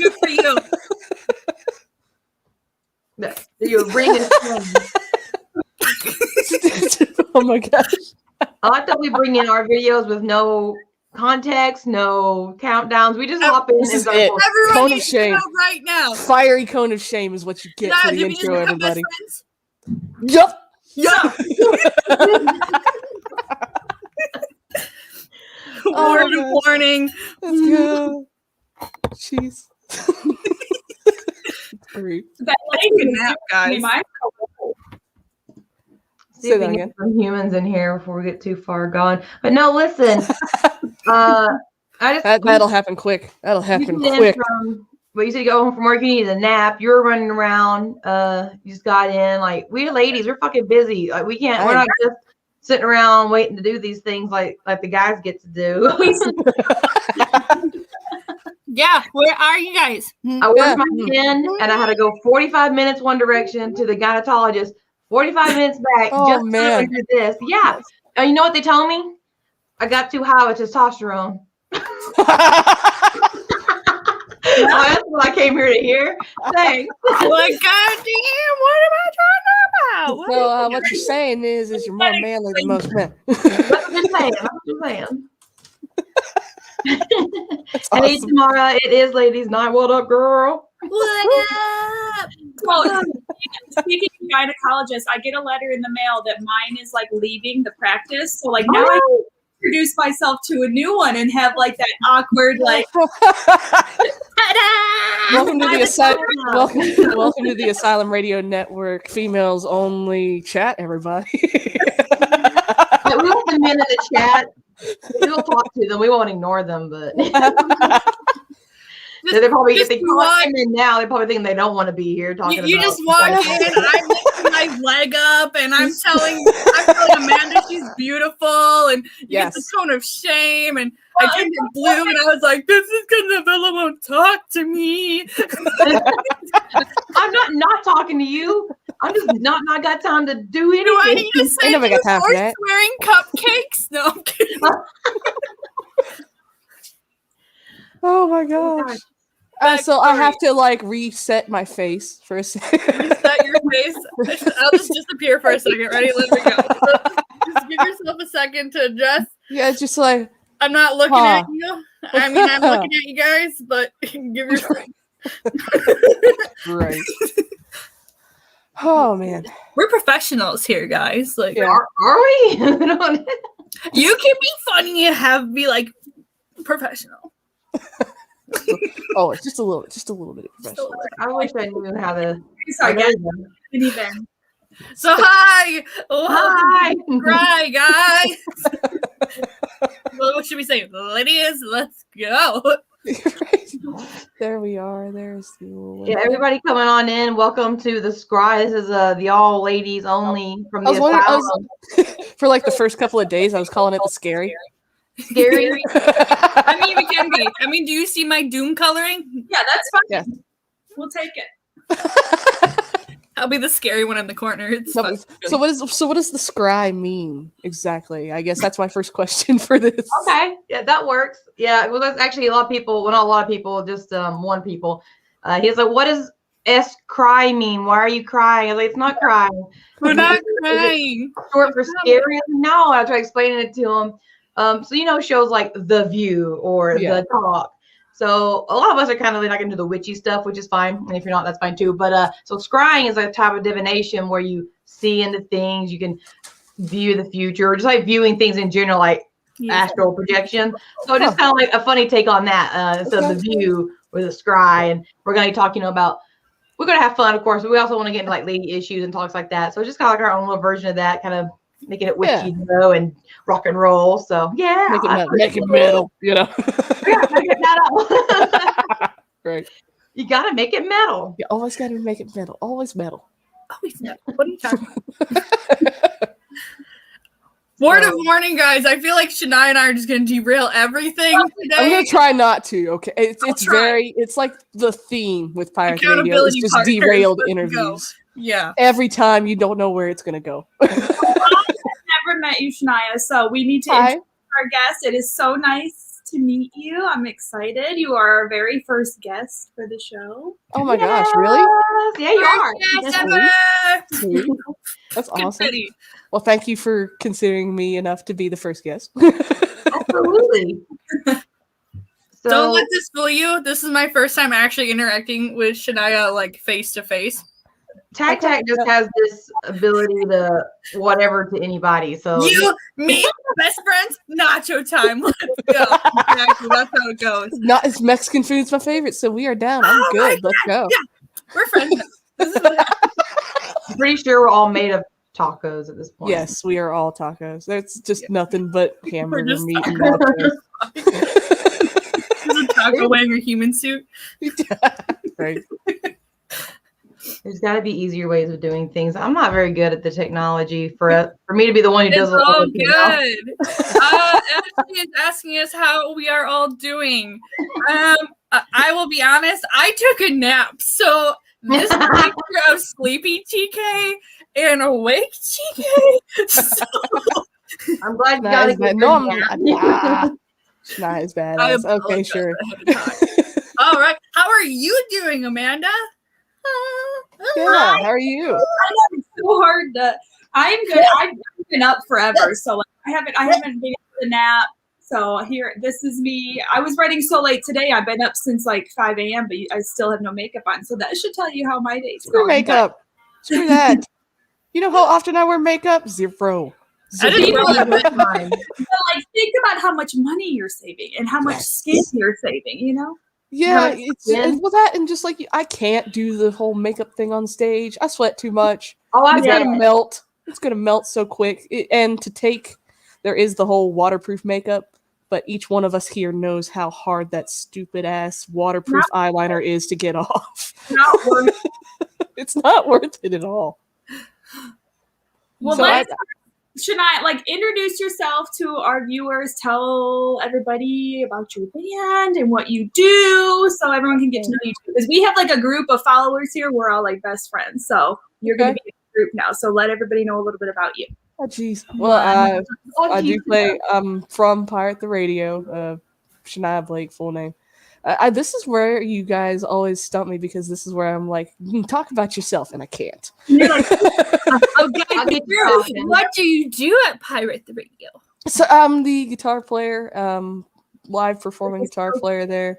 Good for you. You're bringing Oh my gosh. I like that we bring in our videos with no context, no countdowns. We just hop in. This is and it. start- Cone Everyone of needs to shame. know right now. Fiery cone of shame is what you get for the Did we just intro, become best everybody. friends? Yup. Yeah. Oh, warning. Let's go. Jeez. Great. That take a nap, guys. See Say if that we can again. get some humans in here before we get too far gone. But no, listen. I just That'll happen quick. That'll happen you quick. But you said you go home from work, you need a nap. You're running around. You just got in. Like we ladies, we're fucking busy. Like we can't. We're not just sitting around waiting to do these things like the guys get to do. Yeah, where are you guys? I worked my in, and I had to go 45 minutes one direction to the gynecologist, 45 minutes back. Oh, just man. to do this. Yeah. You know what they tell me? I got too high with testosterone. Well, that's what I came here to hear. Thanks. Like, goddamn, what am I talking about? So what you're saying is you're more manly than most men. That's what you're saying. That's what you're saying. That's Hey, awesome. Tamara, it is ladies' night. What up, girl? What up? Well, speaking of gynecologists, I get a letter in the mail that mine is like leaving the practice. So like now I introduce myself to a new one and have like that awkward like Welcome to the welcome to the Asylum Radio Network females only chat, everybody. Like, we want the men in the chat. We'll talk to them. We won't ignore them, but they probably if they come in now, they probably think they don't want to be here talking. You just walk in, I'm lifting my leg up, and I'm telling Amanda she's beautiful, and you get the tone of shame, and I turned it blue, and I was like, "This is because Novella won't talk to me." I'm not talking to you. I'm just not got time to do anything. Do I need to say never got time for that. wearing cupcakes? No, I'm kidding. Oh my gosh. So I have to like reset my face for a second. Reset your face. I'll just disappear for a second. Ready? Let me go. Just give yourself a second to adjust. Yeah, it's just like I'm not looking at you. I mean, I'm looking at you guys, but give yourself. right. Oh man, we're professionals here, guys. Like, are we? You can be funny and be like professional. Oh, it's just a little bit of professional. I wish I knew how to. Sorry, guys. Anything. So hi, hi, Scry, guys. What should we say, ladies? Let's go. There we are. There's the little yeah. Everybody coming on in. Welcome to the Scry. This is the all ladies only from the Asylum. For like the first couple of days, I was calling it the scary. Scary. I mean, it can be. I mean, do you see my doom coloring? Yeah, that's fine. Yeah. We'll take it. I'll be the scary one in the corner. So what does the scry mean exactly? I guess that's my first question for this. Okay, yeah, that works. Yeah, well, there's actually a lot of people. Well, not a lot of people, just one people. He's like, "What does cry mean? Why are you crying?" I was like, "It's not crying. We're not crying." Short for scary." No, I tried explaining it to him. So shows like The View or The Talk. So a lot of us are kind of not into the witchy stuff, which is fine. And if you're not, that's fine too. But so scrying is a type of divination where you see into things, you can view the future, or just like viewing things in general, like astral projection. So just kind of like a funny take on that. Instead of The View or the Scry, and we're going to be talking about. We're going to have fun, of course, but we also want to get into like lady issues and talks like that. So it's just kind of like our own little version of that, kind of making it witchy, and rock and roll. So yeah, make it metal, Yeah, make it metal. Right. You gotta make it metal. You always gotta make it metal. Always metal. Always metal. What are you talking about? Word of warning, guys. I feel like Shania and I are just gonna derail everything today. I'm gonna try not to. Okay, it's like the theme with Pirate Radio. It's just derailed interviews. Yeah. Every time you don't know where it's gonna go. I've never met you, Shania, so we need to introduce our guest. It is so nice to meet you. I'm excited. You are our very first guest for the show. Oh my gosh, really? Yeah, you are. Yes, Sweet. That's awesome. Confetti. Well, thank you for considering me enough to be the first guest. Absolutely. So, Don't let this fool you. This is my first time actually interacting with Shania like face to face. Tac just has this ability to whatever to anybody. So You, me, best friends, nacho time. Let's go. Exactly. That's how it goes. Not as Mexican food's my favorite, so we are down. I'm good. Let's go. Yeah, we're friends. This is what happens. I'm pretty sure we're all made of tacos at this point. Yes, we are all tacos. There's just nothing but hamburger just meat and nachos. Is a taco wearing a human suit? Right. There's got to be easier ways of doing things. I'm not very good at the technology for me to be the one who does it. Oh, good. Ashley is asking us how we are all doing. I will be honest. I took a nap, so this is a picture of sleepy TK and awake TK. So, I'm glad you got to get no, it's not as bad. Okay, sure. All right. How are you doing, Amanda? Yeah, how are you? I know it's so hard to. I'm good. I've been up forever, so like, I haven't been able to nap. So this is me. I was writing so late today. I've been up since like 5 a.m., but I still have no makeup on. So that should tell you how my day's going. Makeup. Screw that. You know how often I wear makeup? Zero. I didn't even like think about how much money you're saving and how much skin you're saving. You know. Yeah, it's that, and just like I can't do the whole makeup thing on stage. I sweat too much. It's gonna melt. It's gonna melt so quick. There is the whole waterproof makeup, but each one of us here knows how hard that stupid ass waterproof eyeliner is to get off. Not worth it. It's not worth it at all. Well, should I introduce yourself to our viewers? Tell everybody about your band and what you do, so everyone can get to know you too. Because we have like a group of followers here. We're all like best friends, so you're going to be in a group now. So let everybody know a little bit about you. Oh, jeez. Well, I do play. I'm from Pirate the Radio. Shania Blake, full name. This is where you guys always stump me because this is where I'm like, talk about yourself, and I can't. You're like, okay, what do you do at Pirate the Radio? So I'm the guitar player, live performing guitar player there,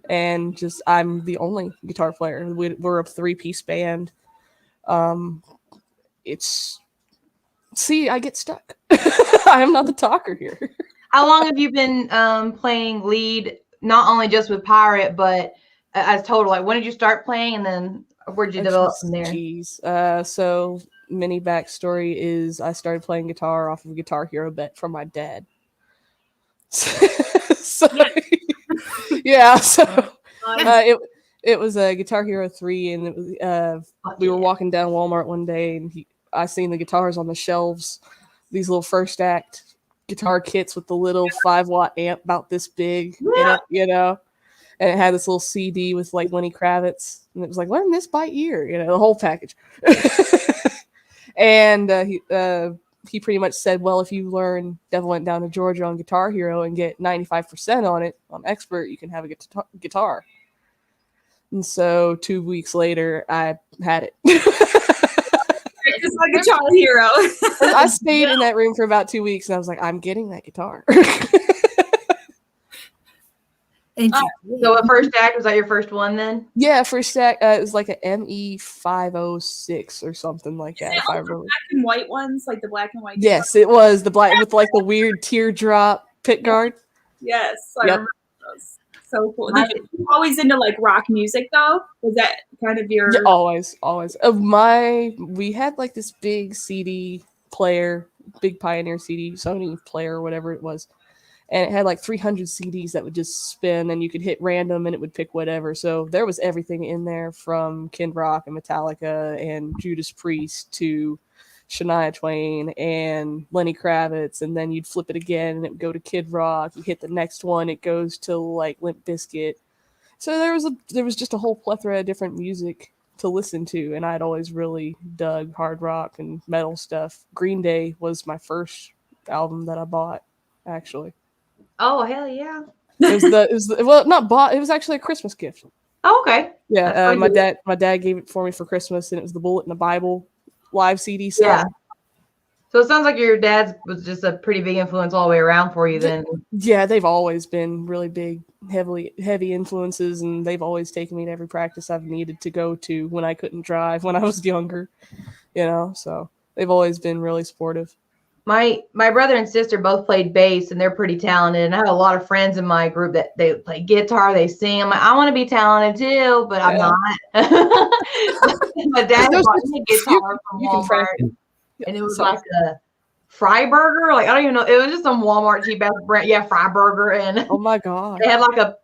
and I'm the only guitar player. We're a 3-piece band. I get stuck. I am not the talker here. How long have you been playing lead? Not only just with Pirate, but as total. Like, when did you start playing, and then where did you develop from there? Jeez. So mini backstory is I started playing guitar off of Guitar Hero bet from my dad. So it was a Guitar Hero 3, and it was we were walking down Walmart one day, and I seen the guitars on the shelves, these little first act guitar kits with the little 5-watt amp about this big in it, and it had this little CD with like Lenny Kravitz, and it was like, learn this by ear, the whole package. And he pretty much said, well, if you learn Devil Went Down to Georgia on Guitar Hero and get 95% on it on Expert, you can have a guitar. And so 2 weeks later, I had it. It's like Guitar Hero. I stayed in that room for about 2 weeks, and I was like, I'm getting that guitar. So a first act, was that your first one then? Yeah, first act. It was like a ME506 or something like that. If I remember. Black and white ones, like the black and white. Yes, it was the black with like the weird teardrop pick guard. Yes, I remember those. So cool. Did you always into like rock music though? Was that kind of your? Yeah, always. We had like this big CD player, big Pioneer CD, Sony player, or whatever it was. And it had like 300 CDs that would just spin, and you could hit random and it would pick whatever. So there was everything in there from Kid Rock and Metallica and Judas Priest to Shania Twain and Lenny Kravitz. And then you'd flip it again and it would go to Kid Rock. You hit the next one, it goes to like Limp Bizkit. So there was just a whole plethora of different music to listen to. And I'd always really dug hard rock and metal stuff. Green Day was my first album that I bought, actually. Oh, hell yeah. It was well, not bought. It was actually a Christmas gift. Oh, okay. Yeah, my dad gave it for me for Christmas, and it was the Bullet in the Bible live CD set. Yeah. So it sounds like your dad's was just a pretty big influence all the way around for you then. Yeah, they've always been really big, heavy influences, and they've always taken me to every practice I've needed to go to when I couldn't drive when I was younger. So they've always been really supportive. My brother and sister both played bass, and they're pretty talented. And I have a lot of friends in my group that they play guitar, they sing. I'm like, I want to be talented too, but I'm not. My dad bought me a guitar from Walmart, and it was like a Freiberger. Like, I don't even know. It was just some Walmart cheap ass brand. Yeah, Freiberger. And oh my god, they had like a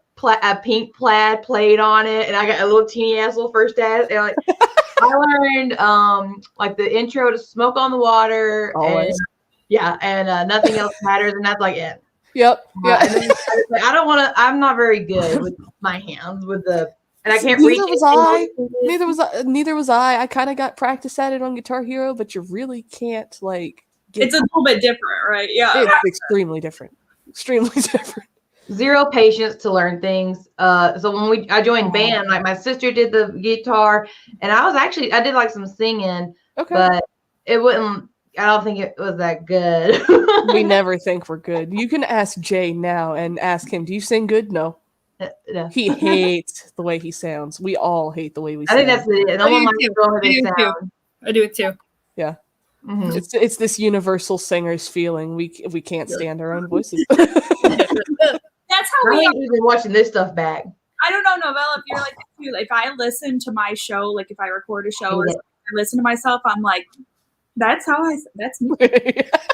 pink plaid plate on it, and I got a little teeny ass little first dad. And like, I learned like the intro to Smoke on the Water. Always. And Nothing Else Matters, and that's like it. Yep. Yeah. And then I don't want to. I'm not very good with my hands and I can't reach. Neither was I. I kind of got practice at it on Guitar Hero, but you really can't like. It's a little bit different, right? Yeah. It's extremely different. Extremely different. Zero patience to learn things. So when I joined band, like my sister did the guitar, and I did like some singing. Okay. But it wouldn't. I don't think it was that good. We never think we're good. You can ask Jay now and ask him, do you sing good? No. No. He hates the way he sounds. We all hate the way we sound. I think that's it. No one likes the way they sound. I do it too. Yeah. Mm-hmm. It's this universal singer's feeling. We can't stand our own voices. That's how we've been watching this stuff back. I don't know, Novella, if you're like too. If I listen to my show, like if I record a show or I listen to myself, I'm like, that's me.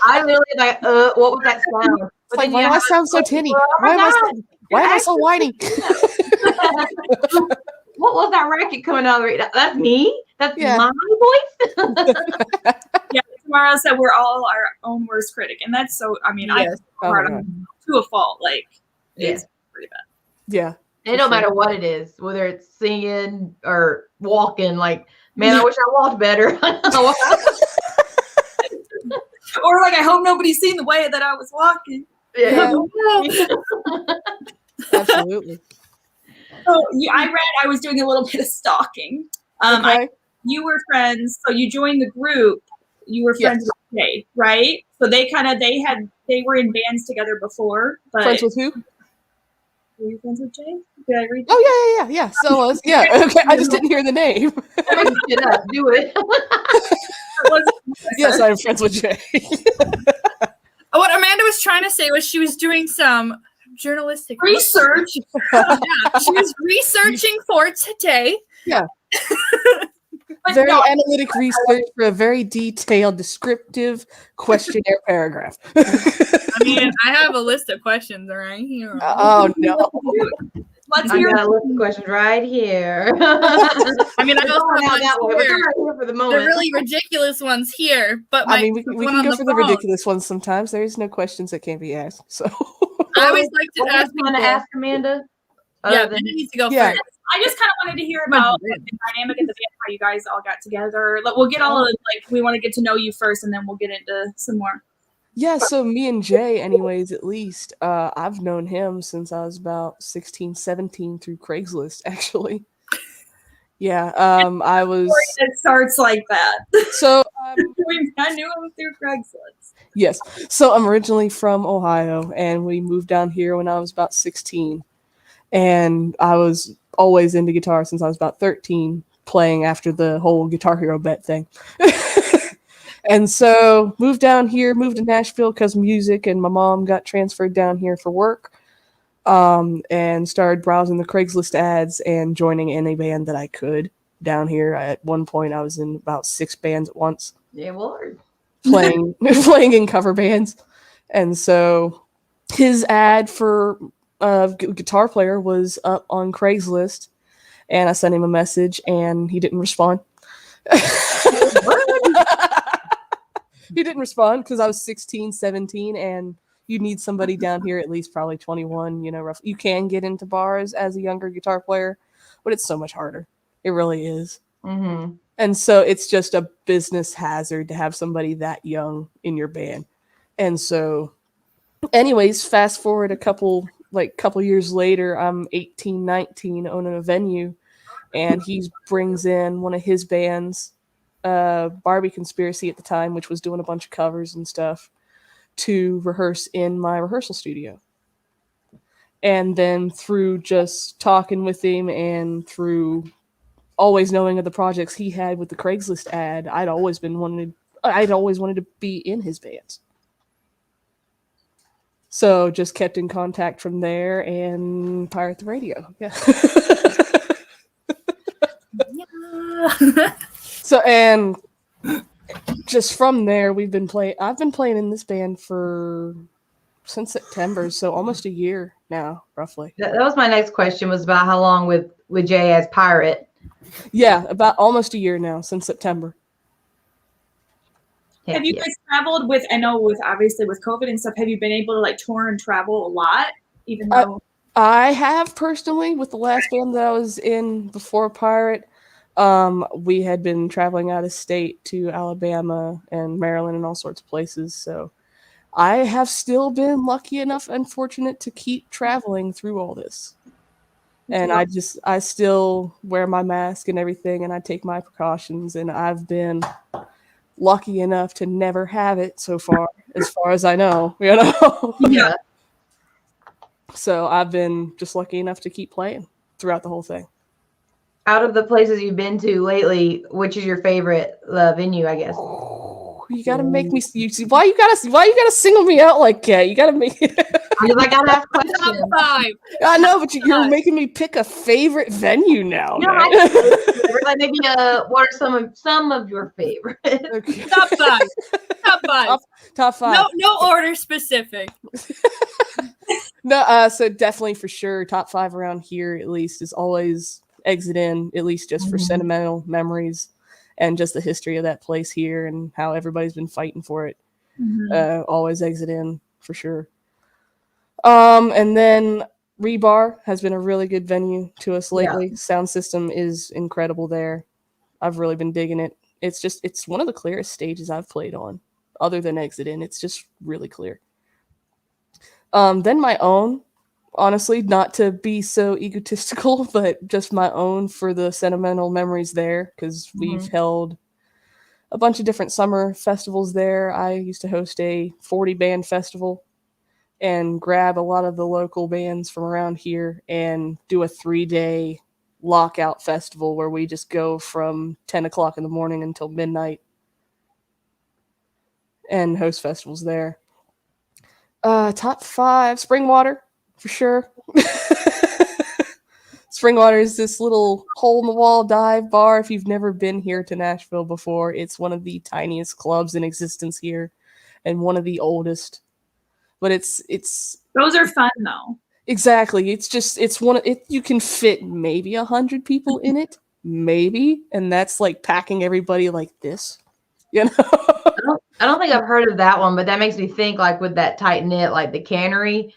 I really like, what was that sound? It's like, why do I sound so tinny? Why am I so whiny? What was that racket coming out of the radio? That's me? That's my voice? Yeah, Tamara said we're all our own worst critic. And that's so, I mean, I to a fault. Like, it's pretty bad. Yeah. It don't matter what it is, whether it's singing or walking. Like, man, I wish I walked better. Or like, I hope nobody's seen the way that I was walking. Yeah. Absolutely. So I was doing a little bit of stalking. You were friends, so you joined the group. You were friends with Jay, right? So they were in bands together before. But friends with who? Were you friends with Jay? Did I read that? Oh yeah. So okay. I just didn't hear the name. Do it. Yes, I'm friends with Jay. What Amanda was trying to say was she was doing some journalistic research. She was researching for today. Yeah. Very analytic research for a very detailed, descriptive questionnaire paragraph. I mean, I have a list of questions right here. Oh no. Let's hear a list of questions right here. I mean, I also have here for the moment. The really ridiculous ones here, but we can go for the ridiculous ones sometimes. There is no questions that can't be asked. So I always like to ask Amanda. Yeah, Amanda needs to go first. I just kind of wanted to hear about the dynamic of the band, how you guys all got together. We'll get all of we want to get to know you first, and then we'll get into some more. Yeah, so me and Jay, anyways, at least, I've known him since I was about 16, 17 through Craigslist, actually. Yeah, I was... It starts like that. So... I knew him through Craigslist. Yes. So I'm originally from Ohio, and we moved down here when I was about 16. And I was always into guitar since I was about 13, playing after the whole Guitar Hero bet thing. And so moved down here, moved to Nashville because music, and my mom got transferred down here for work, and started browsing the Craigslist ads and joining any band that I could down here. At one point, I was in about 6 bands at once. Yeah, Lord. Playing in cover bands. And so his ad for guitar player was up on Craigslist, and I sent him a message, and he didn't respond. He didn't respond because I was 16, 17, and you need somebody down here at least probably 21, roughly. You can get into bars as a younger guitar player, but it's so much harder. It really is. Mm-hmm. And so it's just a business hazard to have somebody that young in your band. And so anyways, fast forward a couple like a couple years later, I'm 18, 19, owning a venue, and he brings in one of his bands, Barbie Conspiracy at the time, which was doing a bunch of covers and stuff, to rehearse in my rehearsal studio. And then through just talking with him and through always knowing of the projects he had with the Craigslist ad, I'd always wanted to be in his bands. So just kept in contact from there and Pirate the Radio. Yeah. So, and just from there, I've been playing in this band since September, so almost a year now, roughly. That was my next question, was about how long with Jay as Pirate. Yeah, about almost a year now, since September. Yeah, have you guys traveled with, I know obviously with COVID and stuff, have you been able to like tour and travel a lot, even though? I have personally, with the last band that I was in before Pirate, we had been traveling out of state to Alabama and Maryland and all sorts of places. So I have still been lucky enough and fortunate to keep traveling through all this. And I still wear my mask and everything, and I take my precautions, and I've been lucky enough to never have it so far as I know, you know? Yeah. So I've been just lucky enough to keep playing throughout the whole thing. Out of the places you've been to lately, which is your favorite venue, I guess? You gotta make me. Why you gotta single me out like that? You gotta make. Because I gotta ask questions. Top 5. I know, but you're making me pick a favorite venue now. You know, like maybe what are some of your favorites? Okay. Top 5. Top 5. Top 5. No order specific. No, so definitely for sure, top 5 around here at least is always Exit In, at least just for sentimental memories and just the history of that place here and how everybody's been fighting for it. Always Exit In for sure. And then Rebar has been a really good venue to us lately. Yeah. Sound system is incredible there. I've really been digging it. It's one of the clearest stages I've played on, other than Exit In. It's just really clear. Then my own, honestly, not to be so egotistical, but just my own for the sentimental memories there, because we've held a bunch of different summer festivals there. I used to host a 40-band festival and grab a lot of the local bands from around here and do a 3-day lockout festival where we just go from 10 o'clock in the morning until midnight and host festivals there. Top 5, Springwater, for sure. Springwater is this little hole-in-the-wall dive bar. If you've never been here to Nashville before, it's one of the tiniest clubs in existence here and one of the oldest. But it's those are fun though. Exactly. It's you can fit maybe 100 people in it, maybe, and that's like packing everybody like this, you know. I don't think I've heard of that one, but that makes me think, like, with that tight knit, like the Cannery,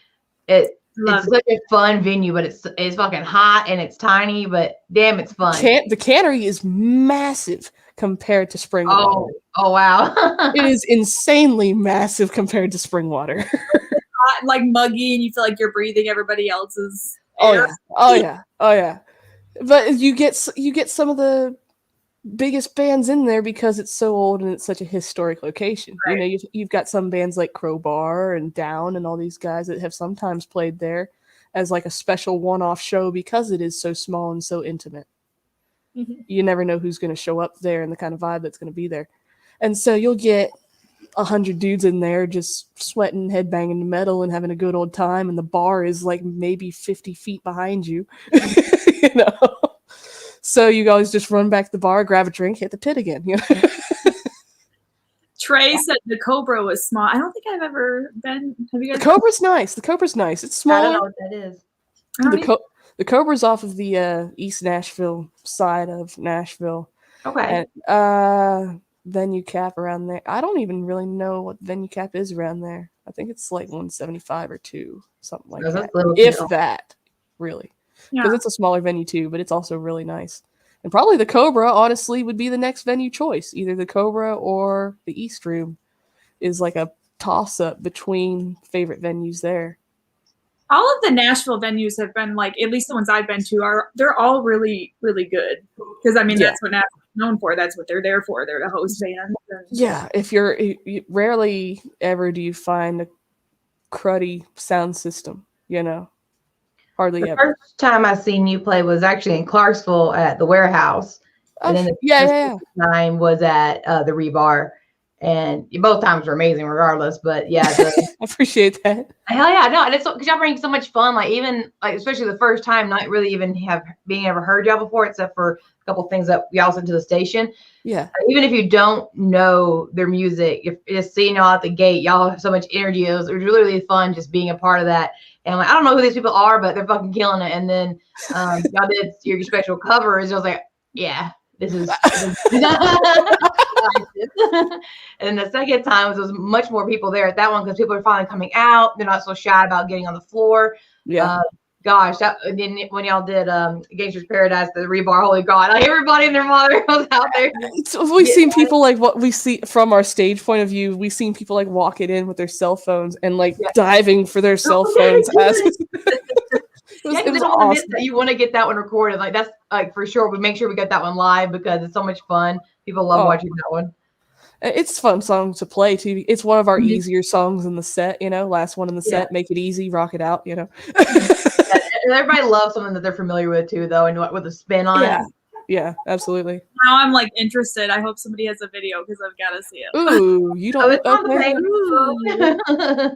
it's such a fun venue, but it's fucking hot and it's tiny, but damn, it's fun. The Cannery is massive compared to Springwater. Oh wow. It is insanely massive compared to Springwater. Hot, like muggy, and you feel like you're breathing everybody else's air. Oh yeah. But you get some of the biggest bands in there because it's so old and it's such a historic location. Right. You know, you've got some bands like Crowbar and Down and all these guys that have sometimes played there as like a special one-off show because it is so small and so intimate. You never know who's going to show up there and the kind of vibe that's going to be there. And so you'll get 100 dudes in there just sweating, headbanging to metal and having a good old time, and the bar is like maybe 50 feet behind you. You know? So you guys just run back to the bar, grab a drink, hit the pit again. You know? Trey said the Cobra was small. I don't think I've ever been. Have you guys? The Cobra's nice. The Cobra's nice. It's small. I don't know what that is. The Cobra's off of the East Nashville side of Nashville. Okay. And, venue cap around there. I don't even really know what venue cap is around there. I think it's like 175 or 2, something like that. If that, really. Because it's a smaller venue too, but it's also really nice. And probably the Cobra, honestly, would be the next venue choice. Either the Cobra or the East Room is like a toss-up between favorite venues there. All of the Nashville venues have been like, at least the ones I've been to they're all really, really good. Because I mean, that's what Nashville's known for. That's what they're there for. They're to host bands. Yeah, if you rarely ever do you find a cruddy sound system, hardly the ever. First time I seen you play was actually in Clarksville at the Warehouse, and then the time was at the Rebar. And both times were amazing, regardless. But yeah, I appreciate that. Hell yeah, no, and it's because y'all bring so much fun. Like even especially the first time, not really even being ever heard y'all before, except for a couple things that y'all sent to the station. Yeah. Even if you don't know their music, if just seeing y'all at the gate, y'all have so much energy. It was really, really fun just being a part of that. And like I don't know who these people are, but they're fucking killing it. And then y'all did your special covers. I was like, yeah. This is and then the second time was much more people there at that one because people are finally coming out. They're not so shy about getting on the floor. Yeah. Gosh, then when y'all did Gangster's Paradise, the Rebar, holy God, like everybody and their mother was out there. We've seen people like what we see from our stage point of view. We've seen people like walking in with their cell phones and like diving for their cell phones. It was awesome. That you want to get that one recorded. Like that's like for sure. We make sure we get that one live because it's so much fun. People love watching that one. It's a fun song to play too. It's one of our easier songs in the set. Last one in the set. Make it easy, rock it out. Everybody loves something that they're familiar with too, though, and with a spin on it. Yeah, absolutely. Now I'm like interested. I hope somebody has a video because I've got to see it. Ooh, you don't. Okay.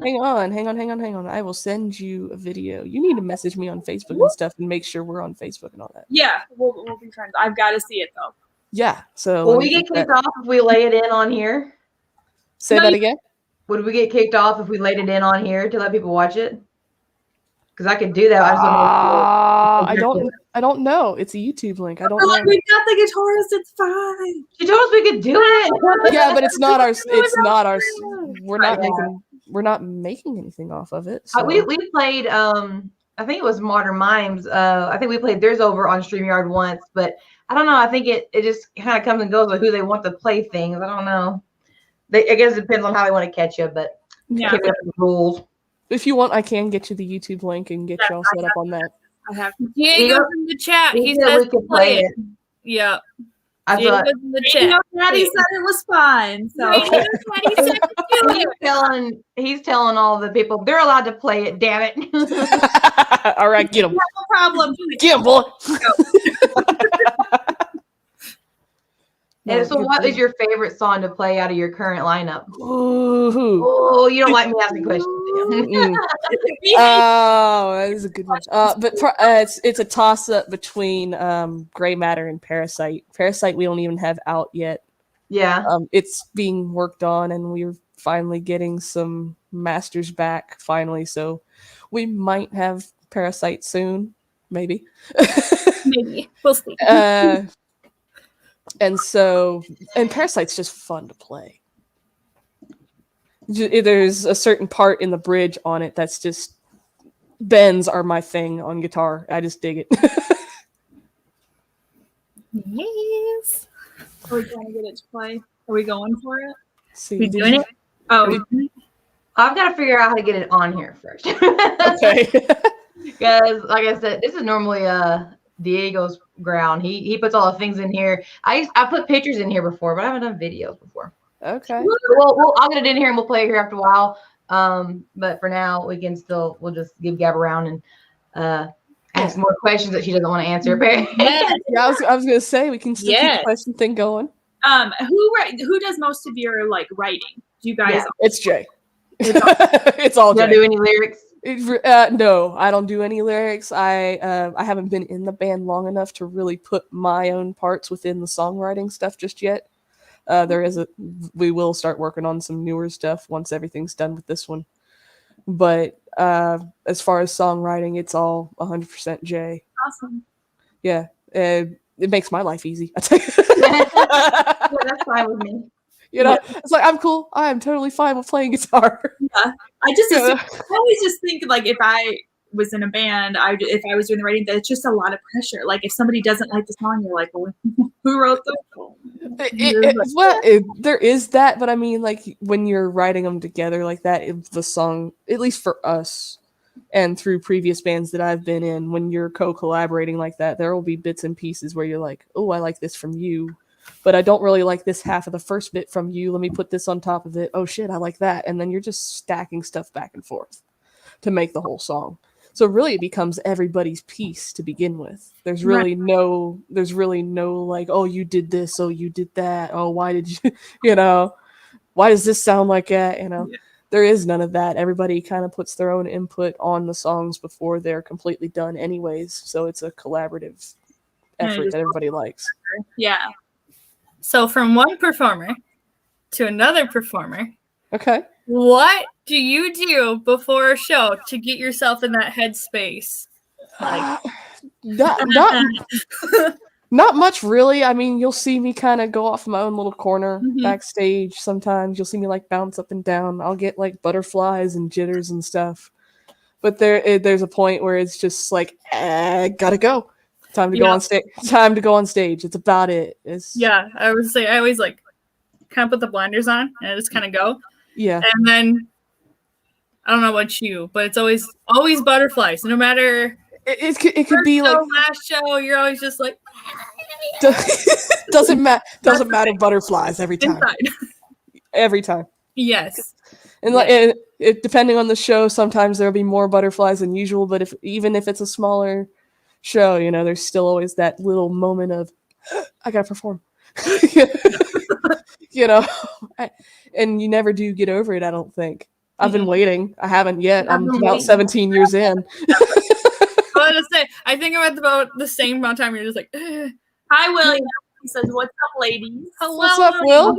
Hang on. I will send you a video. You need to message me on Facebook and stuff and make sure we're on Facebook and all that. Yeah, we'll be friends. I've got to see it though. Yeah. So will we get kicked off if we lay it in on here? Say that again. Would we get kicked off if we laid it in on here to let people watch it? Because I could do that. I don't know. It's a YouTube link. I don't know. We got the guitarist. It's fine. She told us we could do it. Yeah, but it's not our. It's not our. We're not making anything off of it. So. We played. I think it was Modern Mimes. I think we played theirs over on StreamYard once, but I don't know. I think it just kind of comes and goes with who they want to play things. I don't know. I guess it depends on how they want to catch you, but yeah, the rules. If you want, I can get you the YouTube link and get you all set up on that. I have. Diego's in the chat. He says we can play it. Yeah. Diego's in the chat. Daddy said it was fine. So he's telling all the people they're allowed to play it. Damn it! All right, get him. No problem. Get him, boy. And so, what is your favorite song to play out of your current lineup? Ooh. Oh, you don't like me asking questions. Oh, that is a good one. But it's a toss up between Gray Matter and Parasite. Parasite we don't even have out yet. Yeah. It's being worked on, and we're finally getting some masters back finally. So we might have Parasite soon, maybe. Maybe we'll see. And Parasite's just fun to play. There's a certain part in the bridge on it that's just bends are my thing on guitar. I just dig it. Yes. Are we trying to get it to play? Are we going for it? See, we doing it? Oh, I've got to figure out how to get it on here first. Okay. Because, like I said, this is normally Diego's ground. He puts all the things in here. I put pictures in here before, but I haven't done videos before. Okay. Well, I'll get it in here and we'll play it here after a while. But for now, we'll just give Gab around and ask more questions that she doesn't want to answer. Yeah, I was gonna say we can still keep the question thing going. Who does most of your like writing? Do you guys? Yeah, it's Jay. It's all Jay. Do you do any lyrics? No, I don't do any lyrics. I haven't been in the band long enough to really put my own parts within the songwriting stuff just yet. We will start working on some newer stuff once everything's done with this one. But as far as songwriting, it's all 100% Jay. Awesome. Yeah, it makes my life easy. I tell you. Yeah, that's fine with me. It's like I'm cool. I am totally fine with playing guitar. Yeah, I always just think like if I was in a band, if I was doing the writing, that it's just a lot of pressure. Like if somebody doesn't like the song, you're like, well, who wrote the? There is that, but I mean, like when you're writing them together like that, the song, at least for us, And through previous bands that I've been in, when you're co-collaborating like that, there will be bits and pieces where you're like, oh, I like this from you, but I don't really like this half of the first bit from you. Let me put this on top of it. Oh shit, I like that. And then you're just stacking stuff back and forth to make the whole song. So really it becomes everybody's piece to begin with. There's really no like, oh, you did this, oh, you did that, oh, why did you, why does this sound like that, Yeah. There is none of that. Everybody kind of puts their own input on the songs before they're completely done anyways. So it's a collaborative effort that everybody likes. Yeah. So from one performer to another performer. Okay. What do you do before a show to get yourself in that headspace? Not much, really. I mean, you'll see me kind of go off my own little corner backstage sometimes. You'll see me like bounce up and down. I'll get like butterflies and jitters and stuff. But there's a point where it's just like, gotta go. Time to go on stage. Time to go on stage. It's about it. I would say I always like kind of put the blinders on and I just kind of go. Yeah. And then I don't know about you, but it's always butterflies. No matter it could be like last show, you're always just like doesn't matter butterflies every time. Inside. Every time. Yes. And like depending on the show, sometimes there'll be more butterflies than usual, but even if it's a smaller show, there's still always that little moment of I gotta perform. And you never do get over it, I don't think. I've been waiting. I haven't yet. I'm about 17 years in. I think I'm at about the same amount of time you're just like, hi, William. He says, what's up, ladies? Hello, what's up, Will?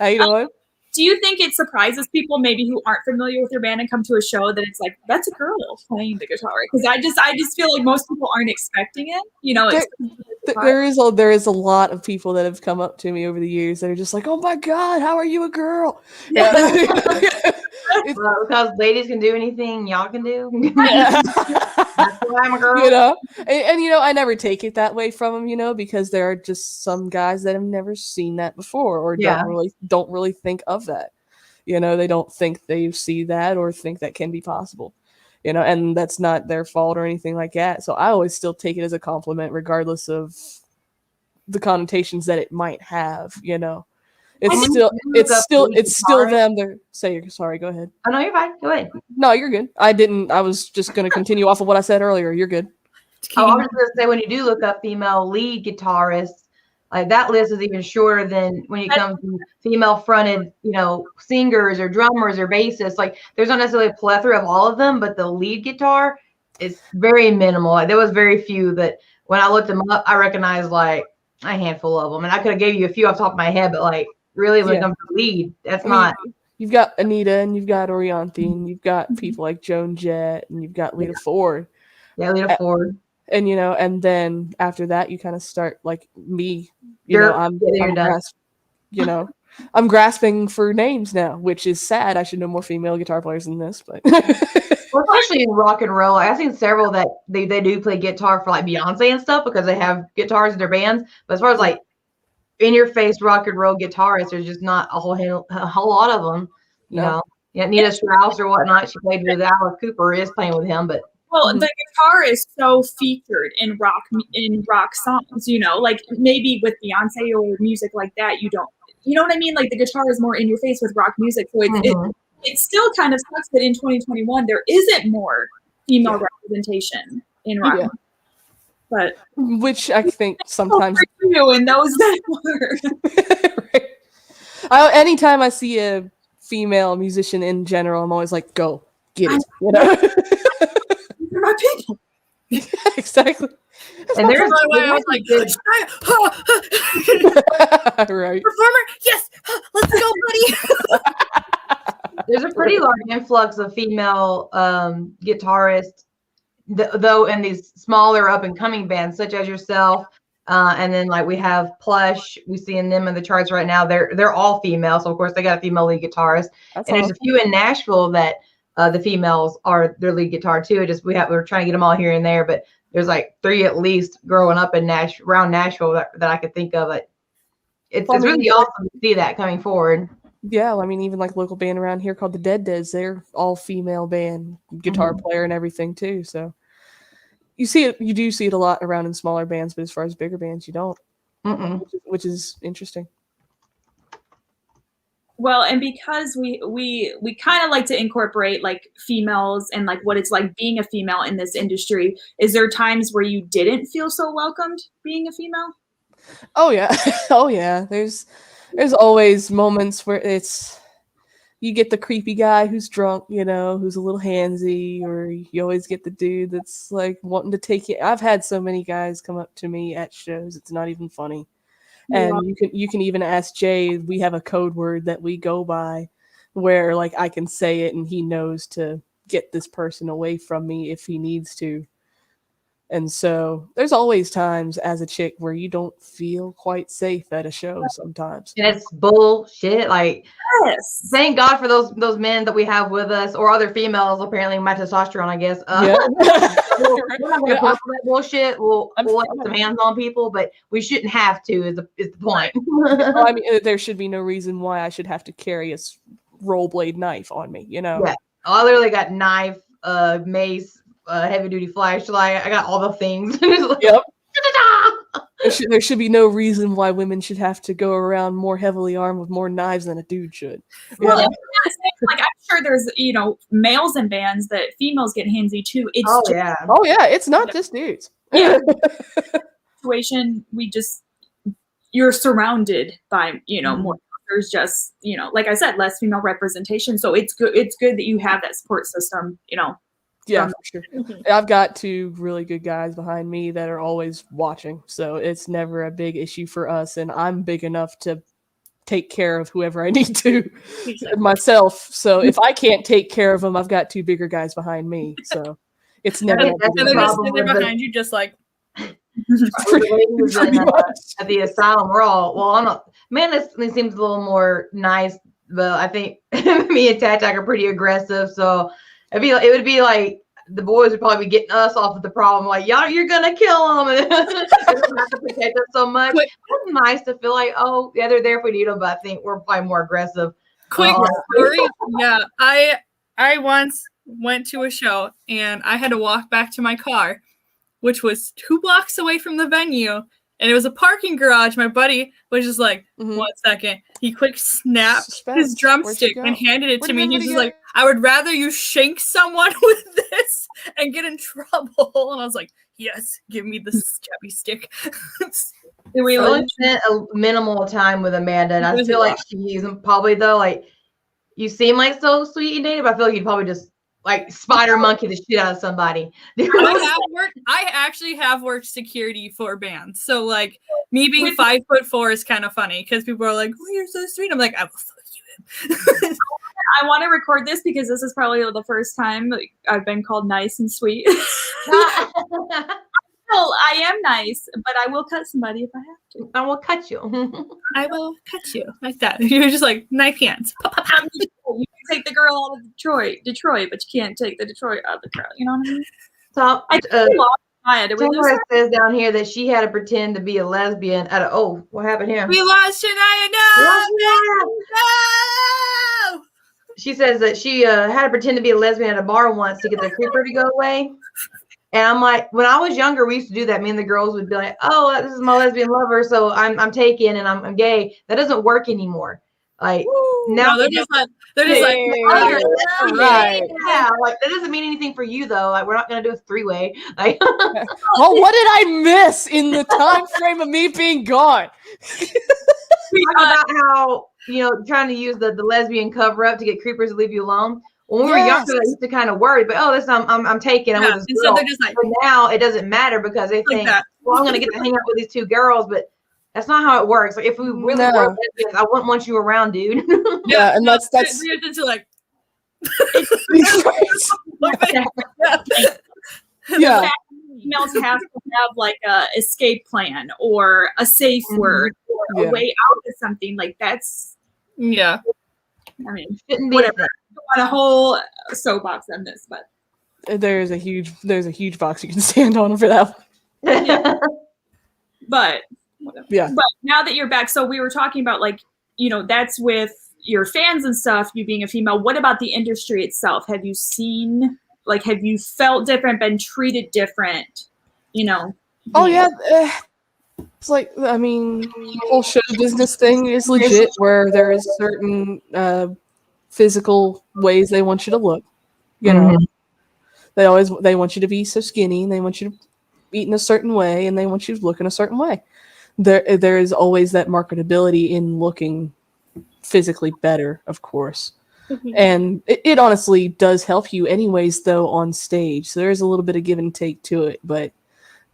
How you doing? Do you think it surprises people maybe who aren't familiar with your band and come to a show that it's like, that's a girl playing the guitar? Because I just feel like most people aren't expecting it. There is a lot of people that have come up to me over the years that are just like, oh my God, how are you a girl? Well, because ladies can do anything y'all can do. That's why I'm a girl. And I never take it that way from them, because there are just some guys that have never seen that before or don't really think of that. They don't think they see that or think that can be possible. And that's not their fault or anything like that. So I always still take it as a compliment, regardless of the connotations that it might have. It's still them. Sorry. Go ahead. Oh no, you're fine. Go ahead. No, you're good. I was just going to continue off of what I said earlier. You're good. I was going to say, when you do look up female lead guitarists, like that list is even shorter than when you come to female fronted, singers or drummers or bassists. Like there's not necessarily a plethora of all of them, but the lead guitar is very minimal. Like, there was very few that when I looked them up, I recognized like a handful of them. And I could have gave you a few off the top of my head, but like really when it comes to lead, that's not. You've got Anita and you've got Orianthi and you've got people like Joan Jett and you've got Lita Ford. Yeah, Lita Ford. And and then after that you kind of start like me. I'm grasping for names now, which is sad. I should know more female guitar players than this, but well, especially in rock and roll, I've seen several that they do play guitar for like Beyonce and stuff because they have guitars in their bands. But as far as like in your face rock and roll guitarists, there's just not a whole lot of them. Nita Strauss or whatnot. She played with Alice Cooper, is playing with him, but. Well, the guitar is so featured in rock songs, like maybe with Beyonce or music like that, you don't, you know what I mean? Like the guitar is more in your face with rock music. So it still kind of sucks that in 2021, there isn't more female representation in rock. Yeah. But which I think sometimes you and those that were. Right. Anytime I see a female musician in general, I'm always like, go get it. My people. Exactly. And there's why I was like, right. Performer, yes, let's go, buddy. There's a pretty large influx of female guitarists, though, in these smaller up and coming bands, such as yourself. And then like we have Plush, we seeing them in the charts right now. They're all female, so of course they got a female lead guitarist. That's and awesome. There's a few in Nashville that. The females are their lead guitar too. We're trying to get them all here and there, but there's like 3 at least growing up in around Nashville that I could think of. It's really awesome to see that coming forward. Yeah, I mean, even like local band around here called the Dead Deads, they're all female band, guitar player and everything too. So you do see it a lot around in smaller bands, but as far as bigger bands, you don't, which is interesting. Well, and because we kind of like to incorporate like females and like what it's like being a female in this industry, is there times where you didn't feel so welcomed being a female? Oh yeah. Oh yeah. There's always moments where you get the creepy guy who's drunk, who's a little handsy, or you always get the dude that's like wanting to take you. I've had so many guys come up to me at shows, it's not even funny. And you can even ask Jay, we have a code word that we go by where like I can say it and he knows to get this person away from me if he needs to. And so there's always times as a chick where you don't feel quite safe at a show sometimes. And it's bullshit. Like, yes. Thank God for those men that we have with us, or other females, apparently my testosterone, I guess. Yeah. We're not going to put up with that bullshit. We'll put some hands on people, but we shouldn't have to is the point. Well, I mean, there should be no reason why I should have to carry a roll blade knife on me, Yeah. I literally got knife, mace, heavy duty flashlight. I got all the things. Yep. There should be no reason why women should have to go around more heavily armed with more knives than a dude should. Well, like I'm sure there's males in bands that females get handsy too. It's it's not just dudes. Yeah. Situation you're surrounded by more. There's just like I said, less female representation. So it's good. It's good that you have that support system. Yeah, for sure. I've got two really good guys behind me that are always watching, so it's never a big issue for us, and I'm big enough to take care of whoever I need to myself. So if I can't take care of them, I've got two bigger guys behind me, so it's never. And they're just sitting behind you, just like. At the asylum, we're all I'm not. Man, this seems a little more nice, but I think me and Tatak are pretty aggressive, so. It would be like the boys would probably be getting us off of the problem. Like, y'all, you're gonna kill them, and they don't have to protect us so much. It's nice to feel like, oh, yeah, they're there if we need them. But I think we're probably more aggressive. Quick story. Yeah, I once went to a show and I had to walk back to my car, which was 2 blocks away from the venue. And it was a parking garage. My buddy was just like, 1 second. He quick snapped his drumstick and handed it to me. And he was just like, I would rather you shank someone with this and get in trouble. And I was like, yes, give me this chubby stick. We only spent a minimal time with Amanda. And I feel like she's probably, though, like, you seem like so sweet and dated, but I feel like you'd probably just like spider monkey the shit out of somebody. I actually have worked security for bands. So like me being 5'4" is kind of funny because people are like, oh, you're so sweet. I'm like, I will fuck you in. I want to record this because this is probably the first time I've been called nice and sweet. Well, I am nice, but I will cut somebody if I have to. I will cut you. I will cut you like that. You're just like knife hands. You can take the girl out of Detroit, but you can't take the Detroit out of the girl. You know what I mean? So says down here that she had to pretend to be a lesbian at what happened here? We lost Shania. No! She says that she had to pretend to be a lesbian at a bar once to get the creeper to go away. And I'm like, when I was younger, we used to do that. Me and the girls would be like, oh, this is my lesbian lover, so I'm taken and I'm gay. That doesn't work anymore. Like now they're just like right. Yeah, like that doesn't mean anything for you though. Like we're not gonna do a 3-way. Like what did I miss in the time frame of me being gone? About how trying to use the lesbian cover up to get creepers to leave you alone. When we were younger, I used to kind of worry, but I'm taken. I'm with this girl. So just like, but now it doesn't matter because they think, well, I'm gonna get to hang out with these 2 girls, but that's not how it works. Like if we really were, I wouldn't want you around, dude. Yeah, and that's we're just like yeah. Females have to have like a escape plan or a safe word or a way out of something. Like that's I mean, whatever. On a whole soapbox on this, but there's a huge box you can stand on for that one. Yeah. But whatever. Yeah. But now that you're back, so we were talking about like that's with your fans and stuff, you being a female, what about the industry itself? Have you seen, like, have you felt different, been treated different, you know? Oh yeah, it's like, I mean, the whole show business thing is legit, where there is certain physical ways they want you to look. You know, they want you to be so skinny, and they want you to eat in a certain way, and they want you to look in a certain way. There is always that marketability in looking physically better, of course. And it honestly does help you anyways, though, on stage. So there is a little bit of give and take to it, but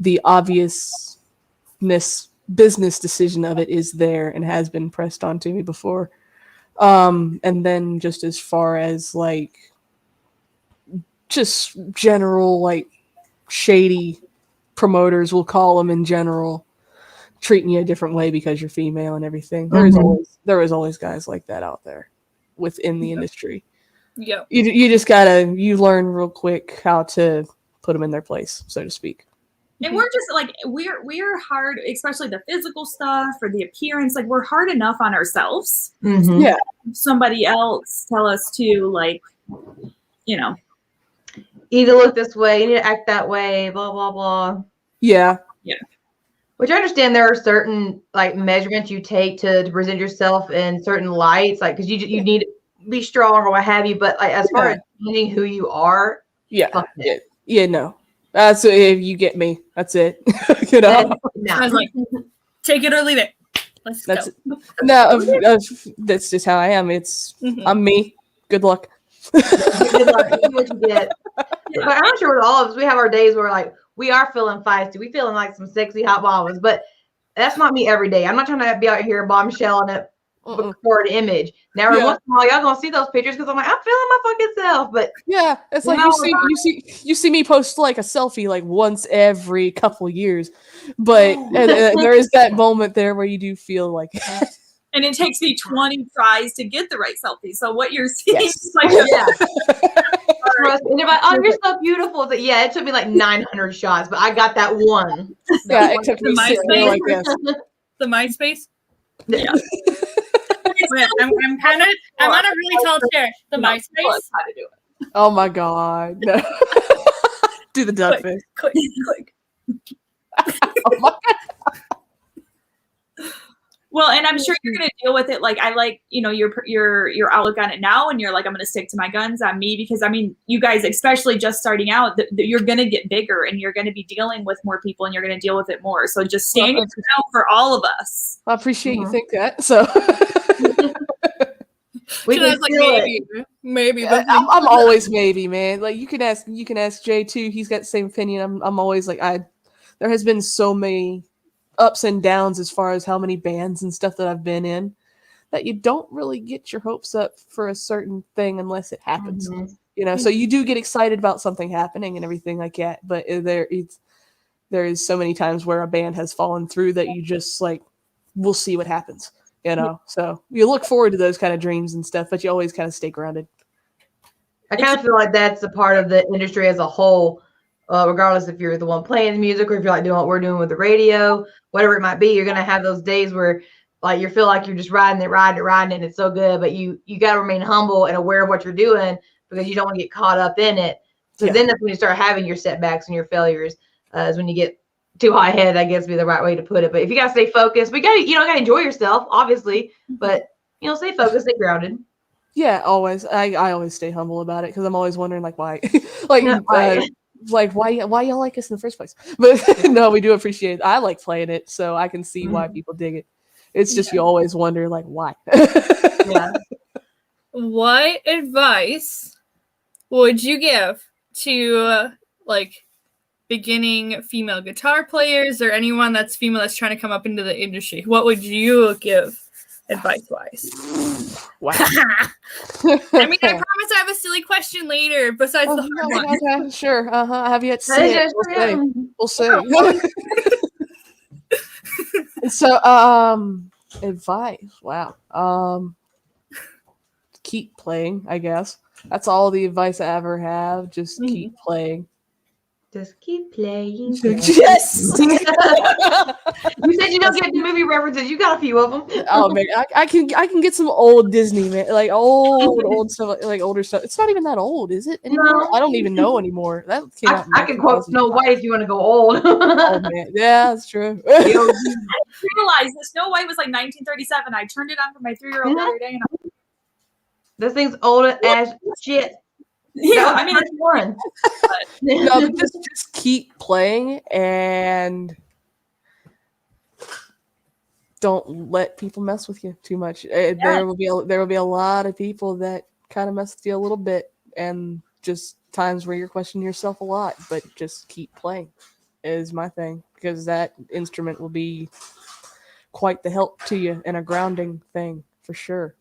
the obviousness business decision of it is there and has been pressed onto me before. And then just as far as like just general like shady promoters, we'll call them in general, treating you a different way because you're female and everything. There is always guys like that out there within the industry. Yeah. You just gotta learn real quick how to put them in their place, so to speak. And we're just like, we're hard, especially the physical stuff or the appearance. Like, we're hard enough on ourselves. Yeah. Somebody else tell us to, like, you know, you need to look this way, you need to act that way, blah blah blah. Yeah. Which I understand there are certain like measurements you take to present yourself in certain lights, like because you need to be strong or what have you. But like as far as changing who you are, no. So if you get me, that's it. You know, I was like, take it or leave it. Let's go. No, that's just how I am. It's I'm me. Good luck. Good luck. See what you get. But I'm sure with all of us, we have our days where like we are feeling feisty. We feeling like some sexy hot mamas, but that's not me every day. I'm not trying to be out here bombshelling it for an image. Now every once in a while, y'all gonna see those pictures because I'm like, I'm feeling my fucking self. But yeah, it's like you see me post like a selfie like once every couple years, but there is that moment there where you do feel like. And it takes me 20 tries to get the right selfie. So what you're seeing is like, and they're like, oh, you're so beautiful. But yeah, it took me like 900 shots, but I got that one. Yeah, it took me MySpace. Like this. The MySpace. Yeah. I'm on a really tall chair. The MySpace. How to do it. Oh my god! No. Do the duck face. Click. Oh my god. Well, and I'm sure you're gonna deal with it. Like I like, you know, your outlook on it now, and you're like, I'm gonna stick to my guns on me because I mean, you guys, especially just starting out, you're gonna get bigger and you're gonna be dealing with more people and you're gonna deal with it more. So just stand your ground for all of us. I appreciate you think that. So we can like maybe. I'm always maybe, man. Like you can ask Jay too. He's got the same opinion. I'm always like there has been so many ups and downs as far as how many bands and stuff that I've been in that you don't really get your hopes up for a certain thing unless it happens. You know, so you do get excited about something happening and everything like that, but there is so many times where a band has fallen through that you just like, we'll see what happens, you know. So you look forward to those kind of dreams and stuff, but you always kind of stay grounded. I kind of feel like that's a part of the industry as a whole. Regardless if you're the one playing the music or if you're like doing what we're doing with the radio, whatever it might be, you're gonna have those days where like you feel like you're just riding it, and it's so good, but you gotta remain humble and aware of what you're doing because you don't want to get caught up in it. So then that's when you start having your setbacks and your failures. Is when you get too high headed, I guess would be the right way to put it. But if you gotta stay focused, but gotta enjoy yourself, obviously, but stay focused, stay grounded. Yeah, always. I always stay humble about it because I'm always wondering like why, like why y'all like us in the first place. But no, we do appreciate it. I like playing it, so I can see why people dig it. It's just you always wonder like why. What advice would you give to like beginning female guitar players or anyone that's female that's trying to come up into the industry? What would you give advice-wise? Wow. I mean, I promise I have a silly question later besides the hard one. Okay, sure. I have yet to see it. We'll see. So, advice. Wow. Keep playing, I guess. That's all the advice I ever have. Just keep playing. Just keep playing. Yes. You said you don't get the movie references. You got a few of them. Oh man, I can get some old Disney, man, like old stuff, like older stuff. It's not even that old, is it anymore? No. I don't even know anymore. That came out. I can quote Snow White if you want to go old. Oh man, yeah, that's true. I realized that Snow White was like 1937. I turned it on for my 3-year-old the other day, and This thing's old as shit. yeah, I mean, it's one. No, but just keep playing and don't let people mess with you too much. There will be a lot of people that kind of mess with you a little bit, and just times where you're questioning yourself a lot. But just keep playing is my thing, because that instrument will be quite the help to you and a grounding thing for sure.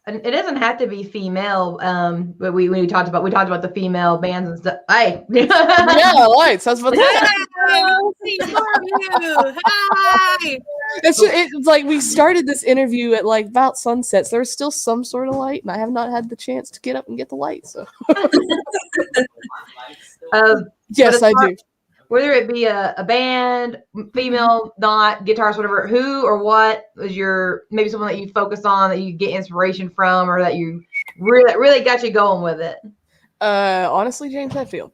And it doesn't have to be female. But we talked about the female bands and stuff. Hey, Yeah, lights. I was about to say. Hi. It's like we started this interview at like about sunsets. There's still some sort of light, and I have not had the chance to get up and get the light. So, yes, I do. Whether it be a band, female, not guitarist, whatever, who or what is your maybe someone that you focus on, that you get inspiration from, or that you really got you going with it? Honestly, James Hetfield.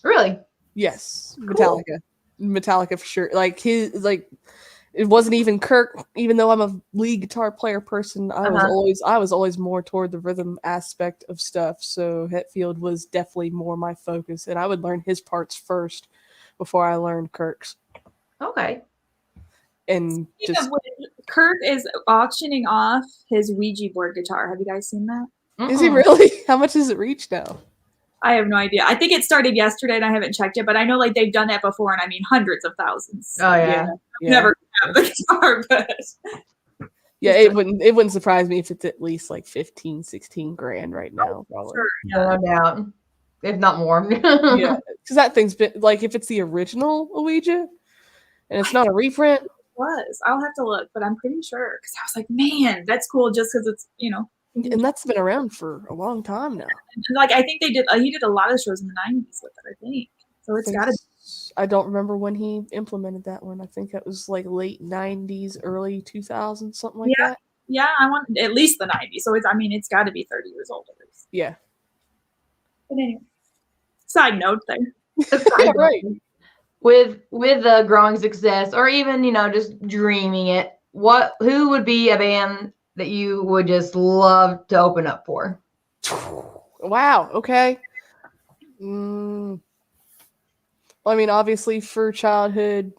Really? Yes, Cool. Metallica for sure. Like it wasn't even Kirk. Even though I'm a lead guitar player person, I was always more toward the rhythm aspect of stuff. So Hetfield was definitely more my focus, and I would learn his parts first before I learned Kirk's. Okay. And Kirk is auctioning off his Ouija board guitar. Have you guys seen that? Is he really? How much does it reach now? I have no idea. I think it started yesterday, and I haven't checked it, but I know like they've done that before, and I mean hundreds of thousands. Oh yeah. Never have the guitar, but yeah, it wouldn't surprise me if it's at least like 15, 16 grand right now. Probably. Sure, No doubt, if not more. Yeah, because that thing's been like, if it's the original Ouija and it's not a reprint. I'll have to look, but I'm pretty sure, because I was like, man, that's cool, just because it's And that's been around for a long time now. And like I think he did a lot of shows in the 90s with it, I think. So it's got to. I don't remember when he implemented that one. I think it was like late 90s, early 2000s, something like that. Yeah, I want at least the 90s. So it's got to be 30 years old at least. Yeah. But anyway, side note there. Yeah, right. With growing success, or even just dreaming it, who would be a band that you would just love to open up for? Wow. Okay. Well, I mean, obviously for childhood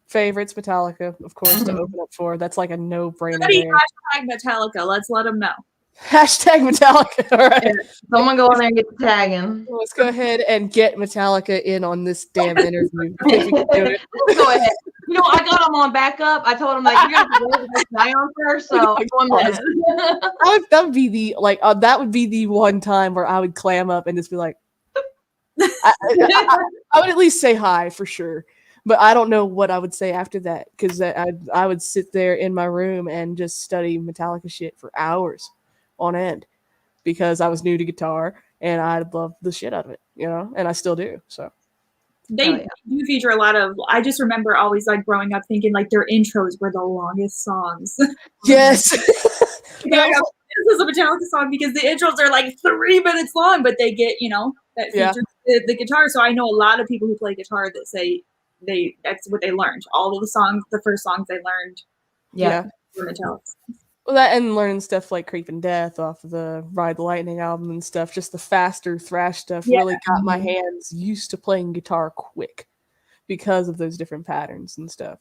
favorites, Metallica, of course, to open up for. That's like a no-brainer. Hashtag Metallica. Let's let them know. Hashtag Metallica. All right. Someone go in there and get the tagging. Let's go ahead and get Metallica in on this damn interview. We can do it. Go ahead. I got them on backup. I told them you got to go this guy on first. So that would be the one time where I would clam up and just be like, I would at least say hi for sure. But I don't know what I would say after that, because I would sit there in my room and just study Metallica shit for hours on end, because I was new to guitar and I loved the shit out of it, and I still do. So they do feature a lot of. I just remember always like growing up thinking like their intros were the longest songs. Yes. This is a Metallica song because the intros are like 3 minutes long, but they get that features the guitar. So I know a lot of people who play guitar that say that's what they learned. All of the first songs they learned. Were Metallica. Well, that and learning stuff like Creeping Death off of the Ride the Lightning album and stuff, just the faster thrash stuff really got my hands used to playing guitar quick because of those different patterns and stuff.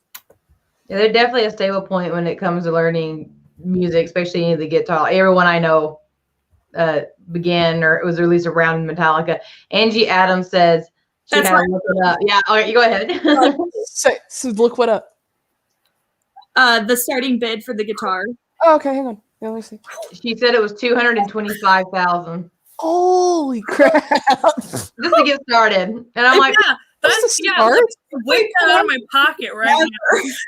Yeah, they're definitely a stable point when it comes to learning music, especially the guitar. Everyone I know began or it was released around Metallica. Angie Adams says she had to look it up. Yeah, all right, you go ahead. So look what up. The starting bid for the guitar. Oh, okay, hang on. Yeah, let me see. She said it was $225,000. Holy crap! Just to get started, and I'm like, Whip that out of my pocket right now.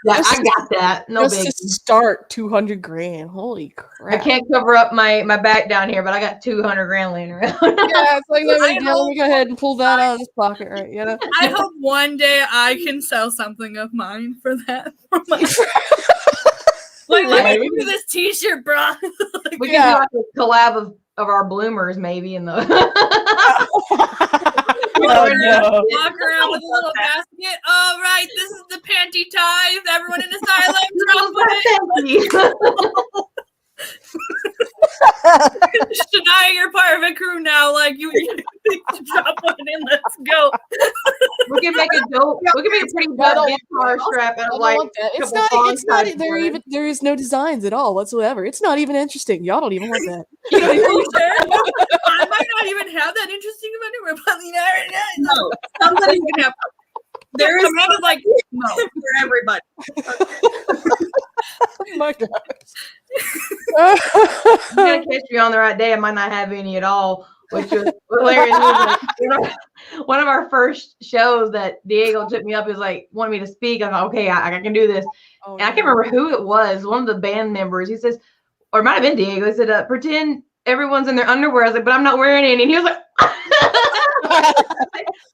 Yeah, I got that. No big. Just to start $200,000. Holy crap! I can't cover up my back down here, but I got $200,000 laying around. Yeah, it's like let me go ahead and pull that out of this pocket, right? You know. I hope one day I can sell something of mine for that. Like, let me do this T-shirt, bro. We can do like a collab of our bloomers, maybe in the. Walk around with a little basket. All right, this is the panty ties. Everyone in Asylum, drop it. Shania, you're part of a crew now. Like you drop one in. Let's go. We can make a dope. We can make a pretty dope guitar strap out of like. It's not. There is no designs at all whatsoever. It's not even interesting. Y'all don't even want that. You know, I might not even have that interesting of anywhere, but no, somebody can have. There is like no for everybody. Oh my gosh. I'm gonna catch me on the right day. I might not have any at all, which was hilarious. One of our first shows that Diego took me up is like wanted me to speak. I'm like, okay, I can do this. And I can't remember who it was. One of the band members. He says, or it might have been Diego. He said, pretend everyone's in their underwear. I was like, but I'm not wearing any. And he was like,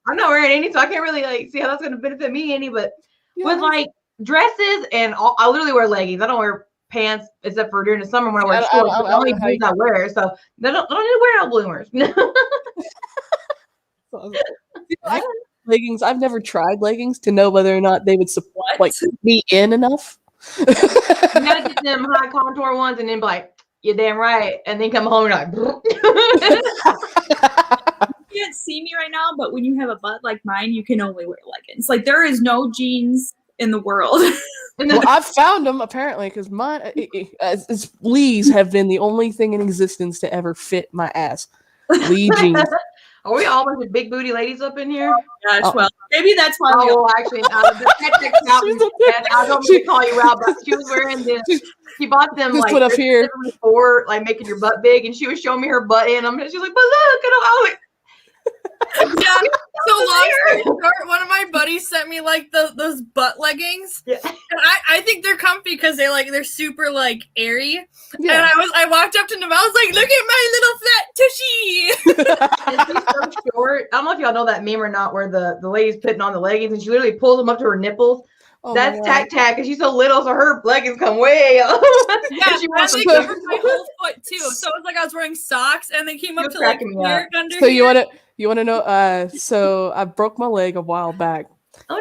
I'm not wearing any, so I can't really like see how that's gonna benefit me any. But with like dresses and I literally wear leggings. I don't wear pants except for during the summer when I wear shorts. The only boots I wear, so they don't need to wear no bloomers. Leggings. I've never tried leggings to know whether or not they would support like me in enough. You gotta get them high contour ones and then be like, you're damn right, and then come home and you're like. You can't see me right now, but when you have a butt like mine, you can only wear leggings. Like there is no jeans in the world. Well, I've found them apparently because mine, Lee's have been the only thing in existence to ever fit my ass. Lee jeans. Are we all a bunch of big booty ladies up in here? Oh, gosh, well, maybe that's why. Actually, I don't mean to call you out, but she was wearing this. She bought them like put up here for like making your butt big, and she was showing me her butt in them. And she was like, "But look," and I was like. Yeah, so long story short, one of my buddies sent me like those butt leggings. Yeah. And I think they're comfy because they're super like airy. Yeah. And I walked up to them, I was like, look at my little flat tushy. And she's so short. I don't know if y'all know that meme or not, where the lady's putting on the leggings and she literally pulls them up to her nipples. Oh, that's tack because she's so little, so her leggings come way up. Yeah, she and they covered my whole foot too. So it was like I was wearing socks and they came up to like here under. So you wanna know? So I broke my leg a while back,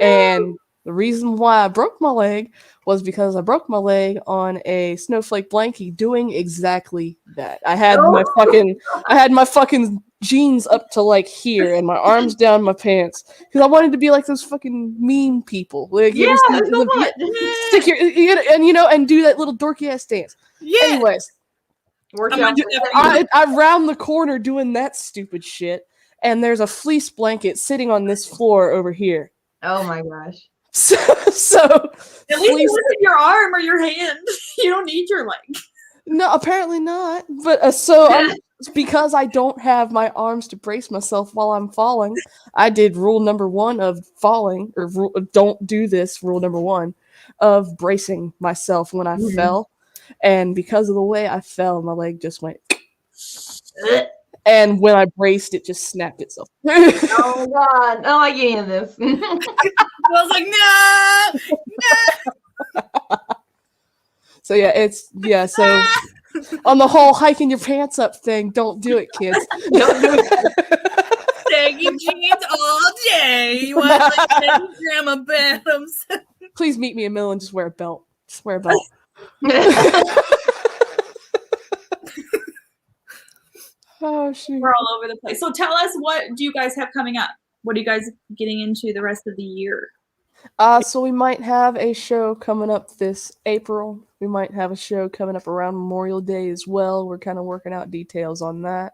and the reason why I broke my leg was because I broke my leg on a snowflake blankie doing exactly that. I had my fucking jeans up to like here and my arms down my pants because I wanted to be like those fucking mean people. Like stick your and do that little dorky ass dance. Yeah. Anyways, I round the corner doing that stupid shit, and there's a fleece blanket sitting on this floor over here. Oh my gosh. So at least you look at your arm or your hand. You don't need your leg. No, apparently not. But because I don't have my arms to brace myself while I'm falling, I did rule number 1 of falling, or don't do this, rule number 1 of bracing myself when I fell. And because of the way I fell, my leg just went. And when I braced, it just snapped itself. Oh God! I don't like any of this. I was like, no. So on the whole hiking your pants up thing, don't do it, kids. Don't do it. Saggy jeans all day. You want like Grandma Bantams. Please meet me in Mill and just wear a belt. Just wear a belt. Oh shoot. We're all over the place. So tell us, what do you guys have coming up? What are you guys getting into the rest of the year? So we might have a show coming up this April. We might have a show coming up around Memorial Day as well. We're kind of working out details on that.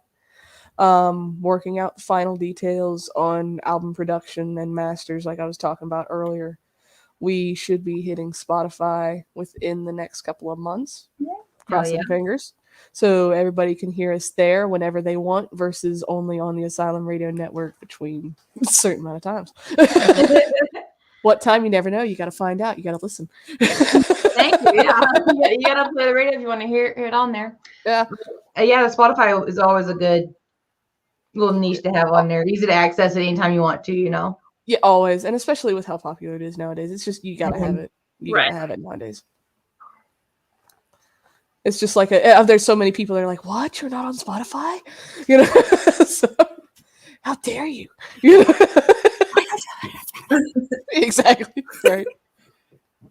Working out the final details on album production and masters like I was talking about earlier. We should be hitting Spotify within the next couple of months. Yeah. Crossing fingers. So everybody can hear us there whenever they want versus only on the Asylum Radio Network between a certain amount of times. What time, you never know. You got to find out. You got to listen. Thank you. Yeah. You got to play the radio if you want to hear it on there. Yeah. Yeah, the Spotify is always a good little niche to have on there. Easy to access it anytime you want to, you know. Yeah, always. And especially with how popular it is nowadays. It's just, you got to have it. You got to have it nowadays. It's just like, there's so many people that are like, what? You're not on Spotify? You know? So, how dare you? You know? Exactly. Right.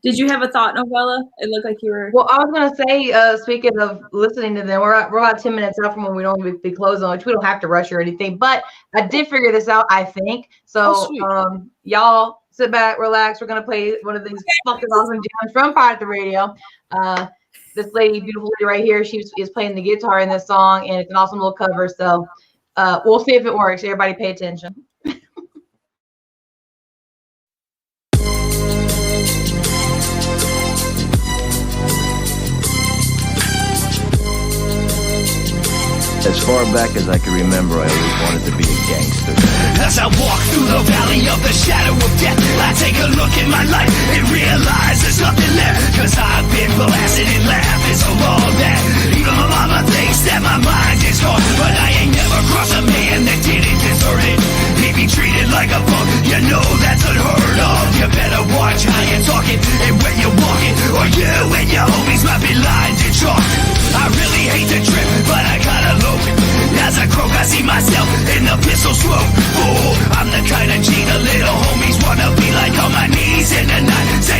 Did you have a thought, Novella? It looked like you were. Well, I was gonna say, speaking of listening to them, we're about 10 minutes out from when we don't be closing, which we don't have to rush or anything. But I did figure this out, I think. So, y'all sit back, relax. We're gonna play one of these fucking awesome jams from Pirate the Radio. This lady, beautiful lady right here, she is playing the guitar in this song, and it's an awesome little cover. So, we'll see if it works. Everybody, pay attention. As far back as I can remember, I always wanted to be a gangster. As I walk through the valley of the shadow of death, I take a look at my life and realize there's nothing left. Cause I've been blasted and laughing so long that even my mama thinks that my mind is gone. But I ain't never crossed a man that didn't deserve it. He be treated like a punk, you know that's unheard of. You better watch how you're talking and where you're walking, or you and your homies might be lined in chalk. I really hate the trip, but I gotta look. As I croak, I see myself in the pistol smoke. Fool, I'm the kind of G the little homies wanna be like, on my knees in the night, saying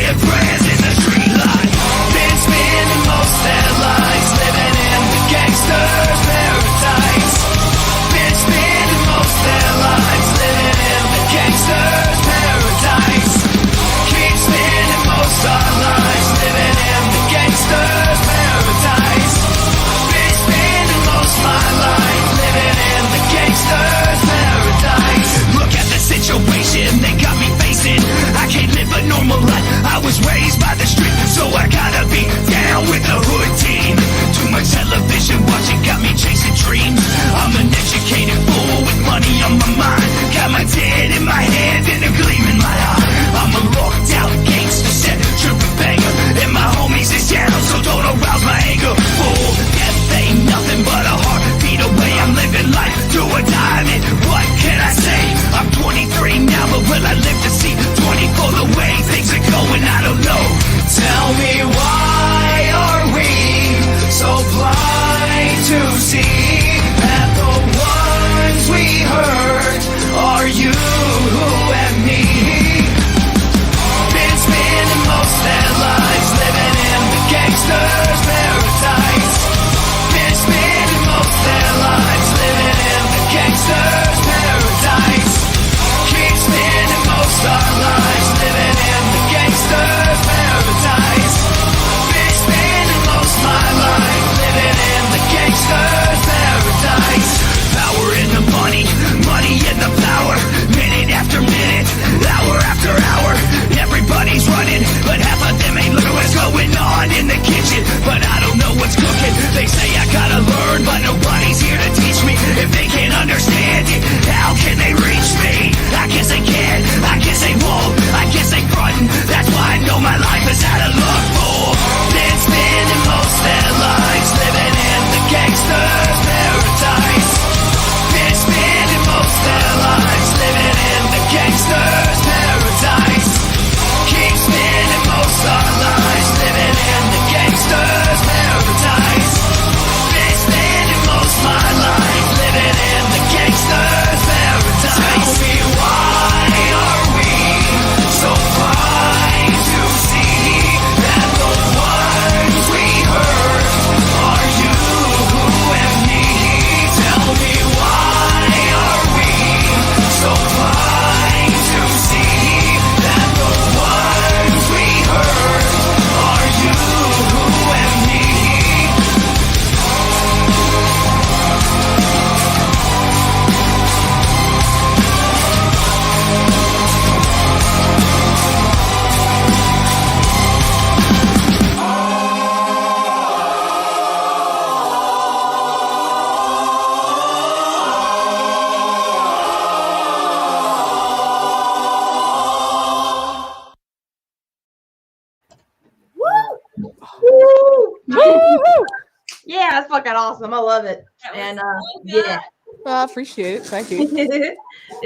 Yeah, that's fucking awesome. I love it. And yeah. I appreciate it. Thank you. That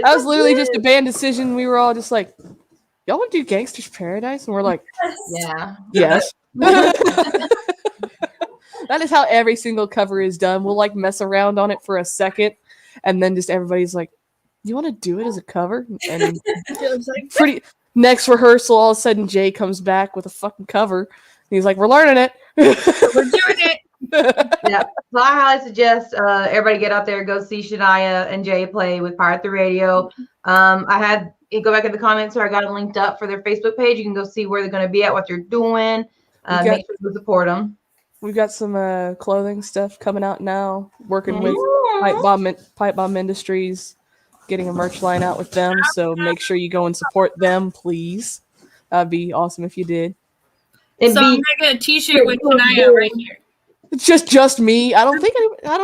was literally just a band decision. We were all just like, y'all want to do Gangster's Paradise? And we're like, yeah. Yes. That is how every single cover is done. We'll like mess around on it for a second, and then just everybody's like, you want to do it as a cover? And pretty next rehearsal, all of a sudden Jay comes back with a fucking cover. And he's like, we're learning it. We're doing it. Yeah. So I highly suggest everybody get out there, go see Shania and Jay play with Pirate the Radio. I had go back in the comments where I got it linked up for their Facebook page. You can go see where they're going to be at, what they're doing. Make sure to support them. We've got some clothing stuff coming out now. Working with Pipe Bomb Industries, getting a merch line out with them. So make sure you go and support them, please. That'd be awesome if you did. So I'm making a T-shirt with Shania right here. It's just me. I don't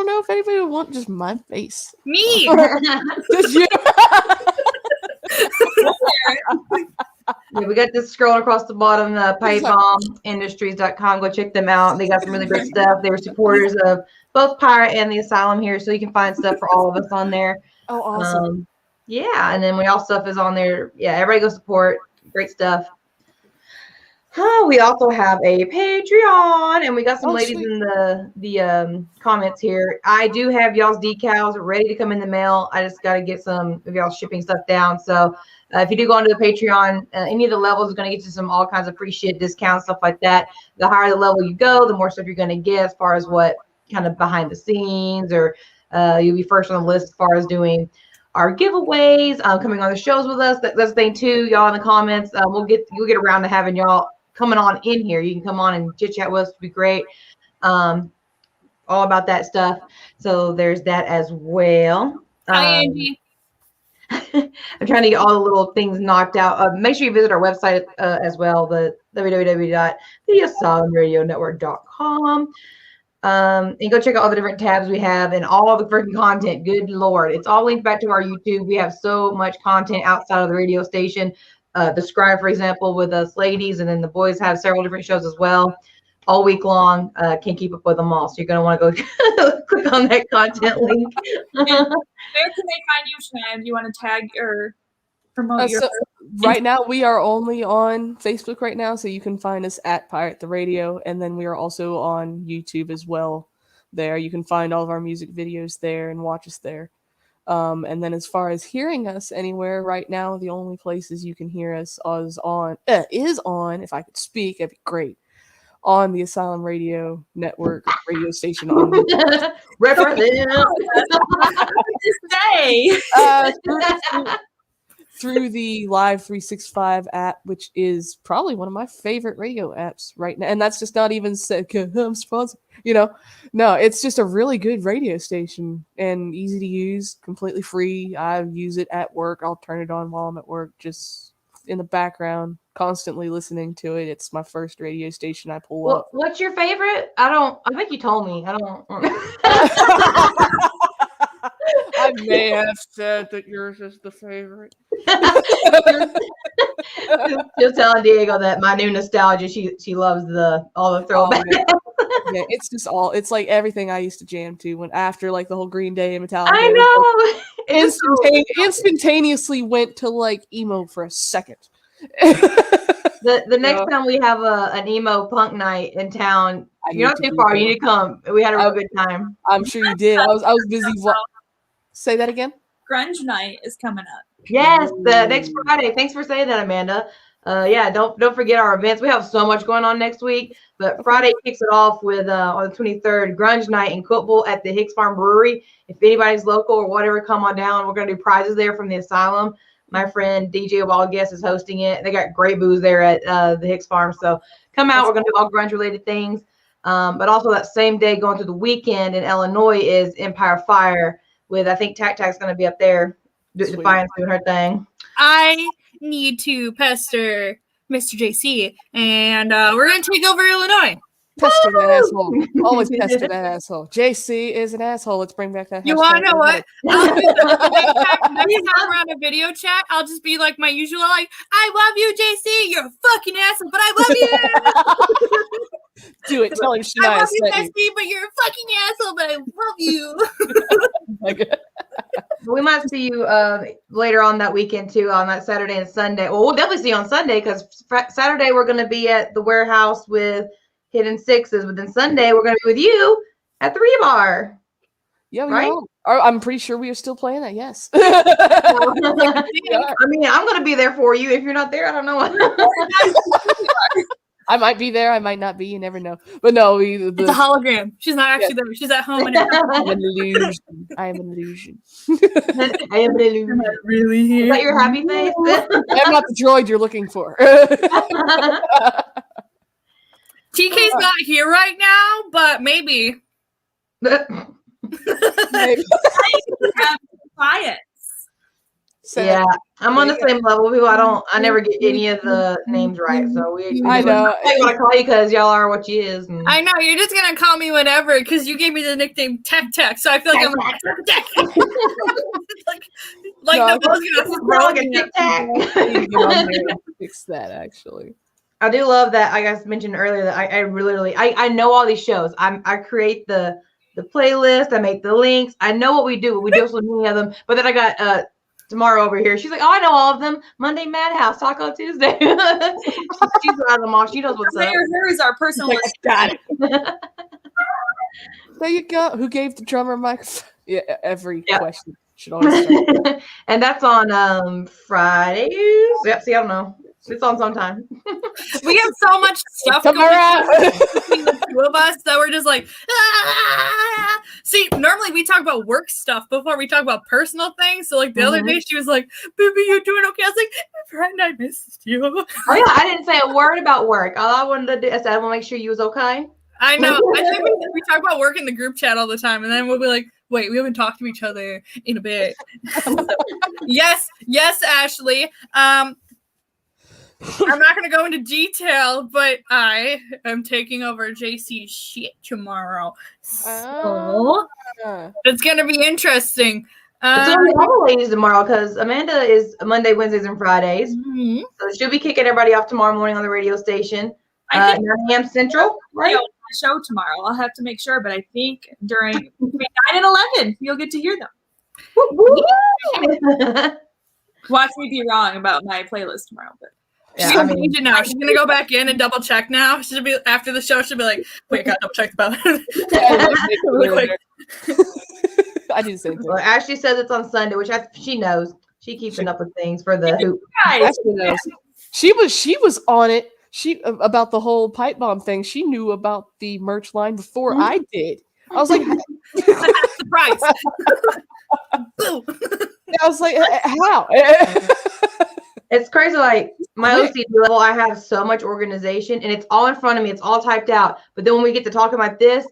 know if anybody would want just my face. Me. Just you. Yeah, we got this scrolling across the bottom, pipebombindustries.com. Go check them out. They got some really great stuff. They were supporters of both Pirate and the Asylum here, so you can find stuff for all of us on there. Oh, awesome. Yeah, and then when all stuff is on there, yeah, everybody go support. Great stuff. We also have a Patreon, and we got some ladies in the comments here. I do have y'all's decals ready to come in the mail. I just got to get some of y'all shipping stuff down. So if you do go onto the Patreon, any of the levels is going to get you some all kinds of free shit, discounts, stuff like that. The higher the level you go, the more stuff you're going to get as far as what kind of behind the scenes, or you'll be first on the list as far as doing our giveaways, coming on the shows with us. That's the thing too, y'all in the comments. You'll get around to having y'all coming on in here. You can come on and chit chat with us. It'd be great. All about that stuff. So there's that as well. Hi, Angie. I'm trying to get all the little things knocked out. Make sure you visit our website as well, the www.theasylumradionetwork.com. And go check out all the different tabs we have and all the freaking content. Good Lord. It's all linked back to our YouTube. We have so much content outside of the radio station. The Scry, for example, with us ladies, and then the boys have several different shows as well all week long. Can't keep up with them all, so you're going to want to go click on that content link. Where can they find you, Shania? Do you want to tag or promote your... Right now, we are only on Facebook right now, so you can find us at Pirate the Radio, and then we are also on YouTube as well there. You can find all of our music videos there and watch us there. And then as far as hearing us anywhere right now, the only places you can hear us is on, if I could speak, that'd be great, on the Asylum Radio Network radio station. On through the Live 365 app, which is probably one of my favorite radio apps right now. And that's just not even I'm sponsored, No, it's just a really good radio station and easy to use, completely free. I use it at work. I'll turn it on while I'm at work, just in the background, constantly listening to it. It's my first radio station I pull up. What's your favorite? I think you told me. I don't. I may have said that yours is the favorite. Just telling Diego that my new nostalgia, she loves all the throwbacks. Yeah, it's just it's like everything I used to jam to when after like the whole Green Day and Metallica. I know. Instantaneously went to like emo for a second. The next time we have an emo punk night in town, you're not too far. You need to come. We had a real good time. I'm sure you did. I was busy. Say that again. Grunge night is coming up. Yes, the next Friday. Thanks for saying that, Amanda. Don't forget our events. We have so much going on next week, but Friday kicks it off with on the 23rd, Grunge Night in Cookville at the Hicks Farm Brewery. If anybody's local or whatever, come on down. We're going to do prizes there from the Asylum. My friend DJ Wild Guest is hosting it. They got great booze there at the Hicks Farm, so come out. We're going to do all grunge related things. But also that same day, going through the weekend in Illinois, is Empire Fire with, I think Tac's going to be up there. Defiance doing her thing. I need to pester Mr. JC, and we're going to take over Illinois. Pester that asshole. Always pester that asshole. JC is an asshole. Let's bring back that. You want to know what? Next time we're on a video chat, I'll just be like my usual, like, I love you, JC. You're a fucking asshole, but I love you. Do it. Tell him Shania I love you, sent you. Bestie, but you're a fucking asshole, but I love you. We might see you later on that weekend too, on that Saturday and Sunday. Well, we'll definitely see you on Sunday because Saturday we're going to be at the warehouse with Hidden Sixes, but then Sunday we're going to be with you at the Rebar. Yeah, we right? are. I'm pretty sure we are still playing that. Yes. I mean, I'm going to be there for you. If you're not there, I don't know. I might be there. I might not be. You never know. But no, it's a hologram. She's not actually there. She's at home. I'm an illusion. I am an illusion. I am an illusion. Am I really here? Is that your happy face? I'm not the droid you're looking for. TK's not here right now, but maybe. Maybe. Quiet. So, yeah, I'm on the same level. People, I never get any of the names right. So I know. I want to call you because y'all are what you is. And... I know you're just gonna call me whatever because you gave me the nickname Tech Tech, so I feel like I'm like Tech. like No, the most like a Tic Tac. Fix that actually. I do love that. I guys mentioned earlier that I literally know all these shows. I create the playlist. I make the links. I know what we do. We do so many of them. But then I got Tamara over here. She's like, oh, I know all of them. Monday Madhouse, Taco Tuesday. She's out of them all. She knows what's up. Here is our personal list. Got it. There you go. Who gave the drummer microphone? Yeah, every question should always start. And that's on Fridays. Yep. See, I don't know. It's on sometime. We have so much stuff going on between the two of us that we're just like, ah! See, normally we talk about work stuff before we talk about personal things. So like the other day she was like, baby, you doing okay? I was like, friend, I missed you. Oh yeah, I didn't say a word about work. All I wanted to do, I said, I want to make sure you was okay. I know. I think we talk about work in the group chat all the time, and then we'll be like, wait, we haven't talked to each other in a bit. So, yes, Ashley. I'm not going to go into detail, but I am taking over JC's shit tomorrow. So it's going to be interesting. It's going to be all ladies tomorrow because Amanda is Monday, Wednesdays, and Fridays. Mm-hmm. So she'll be kicking everybody off tomorrow morning on the radio station. 9 a.m. Central, right? Show tomorrow. I'll have to make sure, but I think between 9 and 11, you'll get to hear them. Watch me be wrong about my playlist tomorrow, but. Yeah, she's gonna change it now. She's gonna go back in and double check now. She'll be after the show. She'll be like, "Wait, I gotta double check about it." I didn't say that. Well, Ashley says it's on Sunday, which she knows. She keeping up with things for the hoop. She was on it. She about the whole pipe bomb thing. She knew about the merch line before I did. I was like, surprise! I was like, how? It's crazy. Like my OCD level, I have so much organization, and it's all in front of me. It's all typed out. But then when we get to talking like this,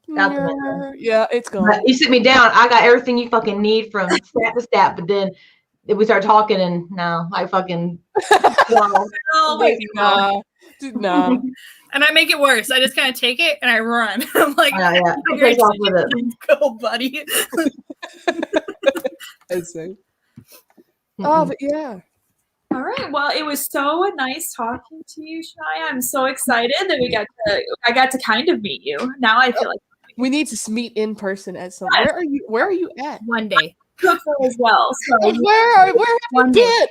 yeah, it's gone. But you sit me down, I got everything you fucking need from stat to stat. But then we start talking, and no, I fucking no. And I make it worse. I just kind of take it and I run. I'm like, take off with it. Go, buddy. I see. Oh, but yeah. All right. Well, it was so nice talking to you, Shania. I'm so excited that I got to kind of meet you. Now I feel like we need to meet in person at some. Where are you at? One day. Cookville as well. So where have you been?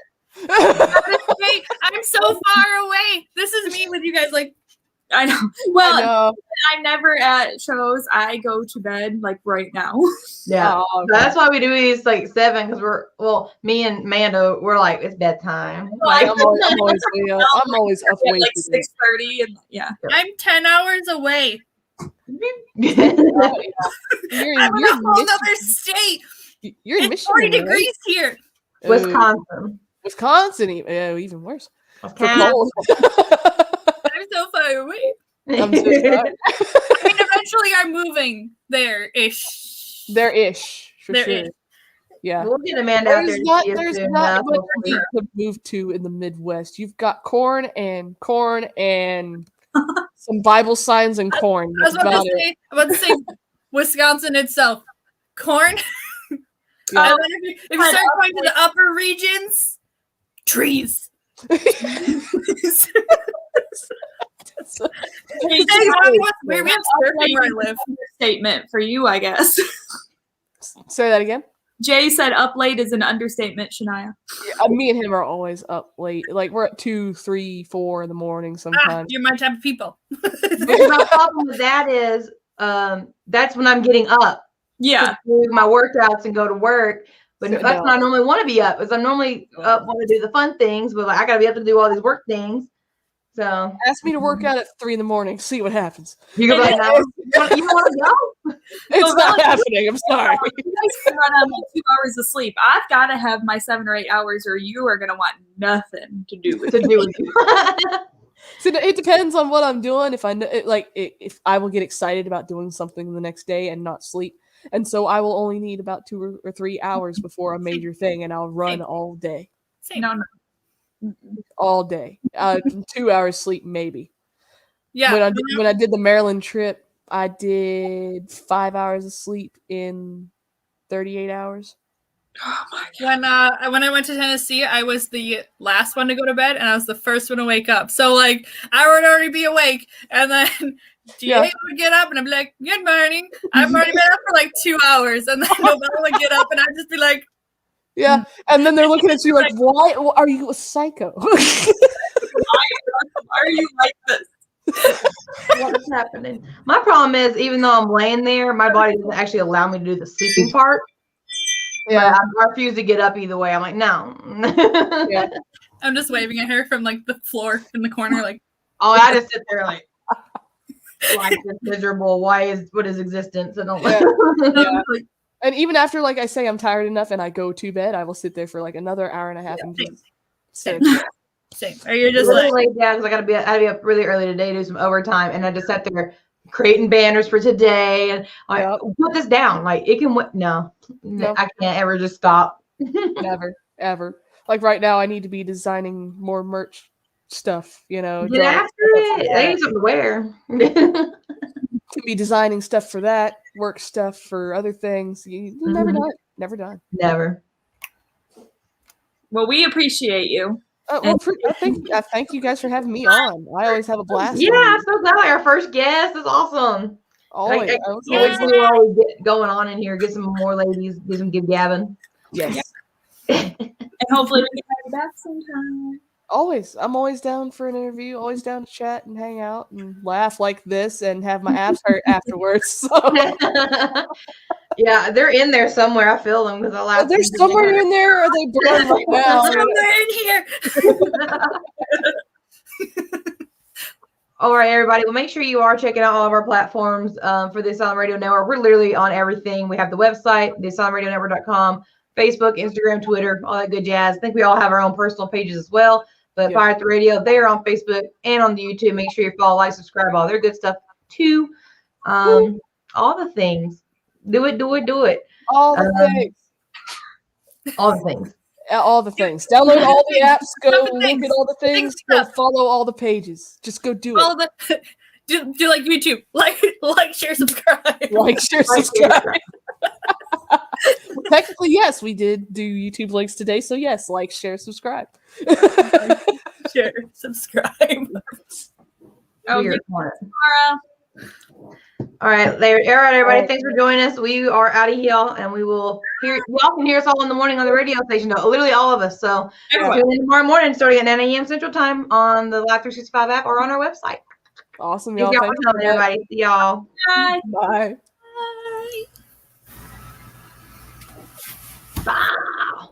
I'm so far away. This is me with you guys. Like, I know. Well, I'm never at shows. I go to bed like right now. Yeah, so that's why we do these like 7 because me and Amanda, we're like it's bedtime. Like, I'm always up way like 6:30 and I'm 10 hours away. You're I'm in a whole other state. You're in it's Michigan, 40 degrees here. Wisconsin, even worse. I'm so far away. I'm so sorry. I mean, eventually I'm moving there-ish. For sure. Yeah. We'll get Amanda out there. There's not much to move to in the Midwest. You've got corn and some Bible signs and corn. I was about to say Wisconsin itself. Corn. Yeah. If you start going to the upper regions, trees. We have surfing where I live. Statement for you, I guess. Say that again. Jay said up late is an understatement, Shania. Yeah, me and him are always up late. Like we're at 2, 3, 4 in the morning sometimes. You're my type of people. My problem with that is that's when I'm getting up. Yeah. To do my workouts and go to work. But that's when I normally want to be up, because I'm normally up want to do the fun things, but like, I got to be up to do all these work things. So ask me to work out at 3 in the morning. See what happens. You go like, no, you don't want to go? It's not happening. I'm sorry. You guys can run on like 2 hours of sleep. I've got to have my 7 or 8 hours, or you are gonna want nothing to do with it. So it depends on what I'm doing. If I if I will get excited about doing something the next day and not sleep, and so I will only need about 2 or 3 hours before a major thing, and I'll run all day. No. All day. 2 hours sleep maybe. Yeah. When I did the Maryland trip, I did 5 hours of sleep in 38 hours. Oh my God. When I went to Tennessee, I was the last one to go to bed, and I was the first one to wake up. So like I would already be awake, and then DA would get up, and I'd be like, "Good morning." I've already been up for like 2 hours, and then Nobel would get up, and I'd just be like, "Yeah," and then they're looking at you like, "Why are you a psycho? Why are you like this? What is happening?" My problem is, even though I'm laying there, my body doesn't actually allow me to do the sleeping part. Yeah, I refuse to get up either way. I'm like, no. Yeah. I'm just waving at her from like the floor in the corner, like. Oh, I just sit there like, life is miserable. What is existence? I don't. Yeah. And even after, like I say, I'm tired enough and I go to bed, I will sit there for like another hour and a half and just Same. Or you're just like, yeah, because I gotta be up really early today, do some overtime, and I just sat there creating banners for today, and I put this down. Like it can. No, I can't ever just stop. Never, ever. Like right now, I need to be designing more merch stuff. You know, get after it. I need something to wear. To be designing stuff for that, work stuff for other things. Never done. Never done. Never. Well, we appreciate you. Well, I thank you guys for having me on. I always have a blast. Yeah, I'm so glad. Our first guest is awesome. Always. I can't wait to see what we get going on in here. Get some more ladies. Do some give gabbing. Yes. And hopefully we can have you back sometime. Always. I'm always down for an interview. Always down to chat and hang out and laugh like this and have my abs hurt afterwards. So. Yeah, they're in there somewhere. I feel them because I laugh. They're somewhere in there, or are they blurred right now? Somewhere in here. All right, everybody. Well, make sure you are checking out all of our platforms for the Asylum Radio Network. We're literally on everything. We have the website, theasylumradionetwork.com, Facebook, Instagram, Twitter, all that good jazz. I think we all have our own personal pages as well. But Fire at the Radio, they are on Facebook and on the YouTube. Make sure you follow, like, subscribe, all their good stuff too. All the things. Do it. All the things. All the things. All the things. Download all the apps. Go look at all the things. Go follow all the pages. Just go do it. All the do like YouTube. Like, share, subscribe. Like, share, subscribe. Well, technically, yes, we did do YouTube links today. So yes, like, share, subscribe. Share, subscribe. Weird. All right, there. All right, everybody. Thanks for joining us. We are out of here, and we will hear. Y'all can hear us all in the morning on the radio station. Though, literally all of us. So tune in tomorrow morning, starting at 9 a.m. Central Time on the Live 365 app or on our website. Awesome, y'all. Thanks for coming, everybody. See y'all. Bye. Bye. Bye. Bye.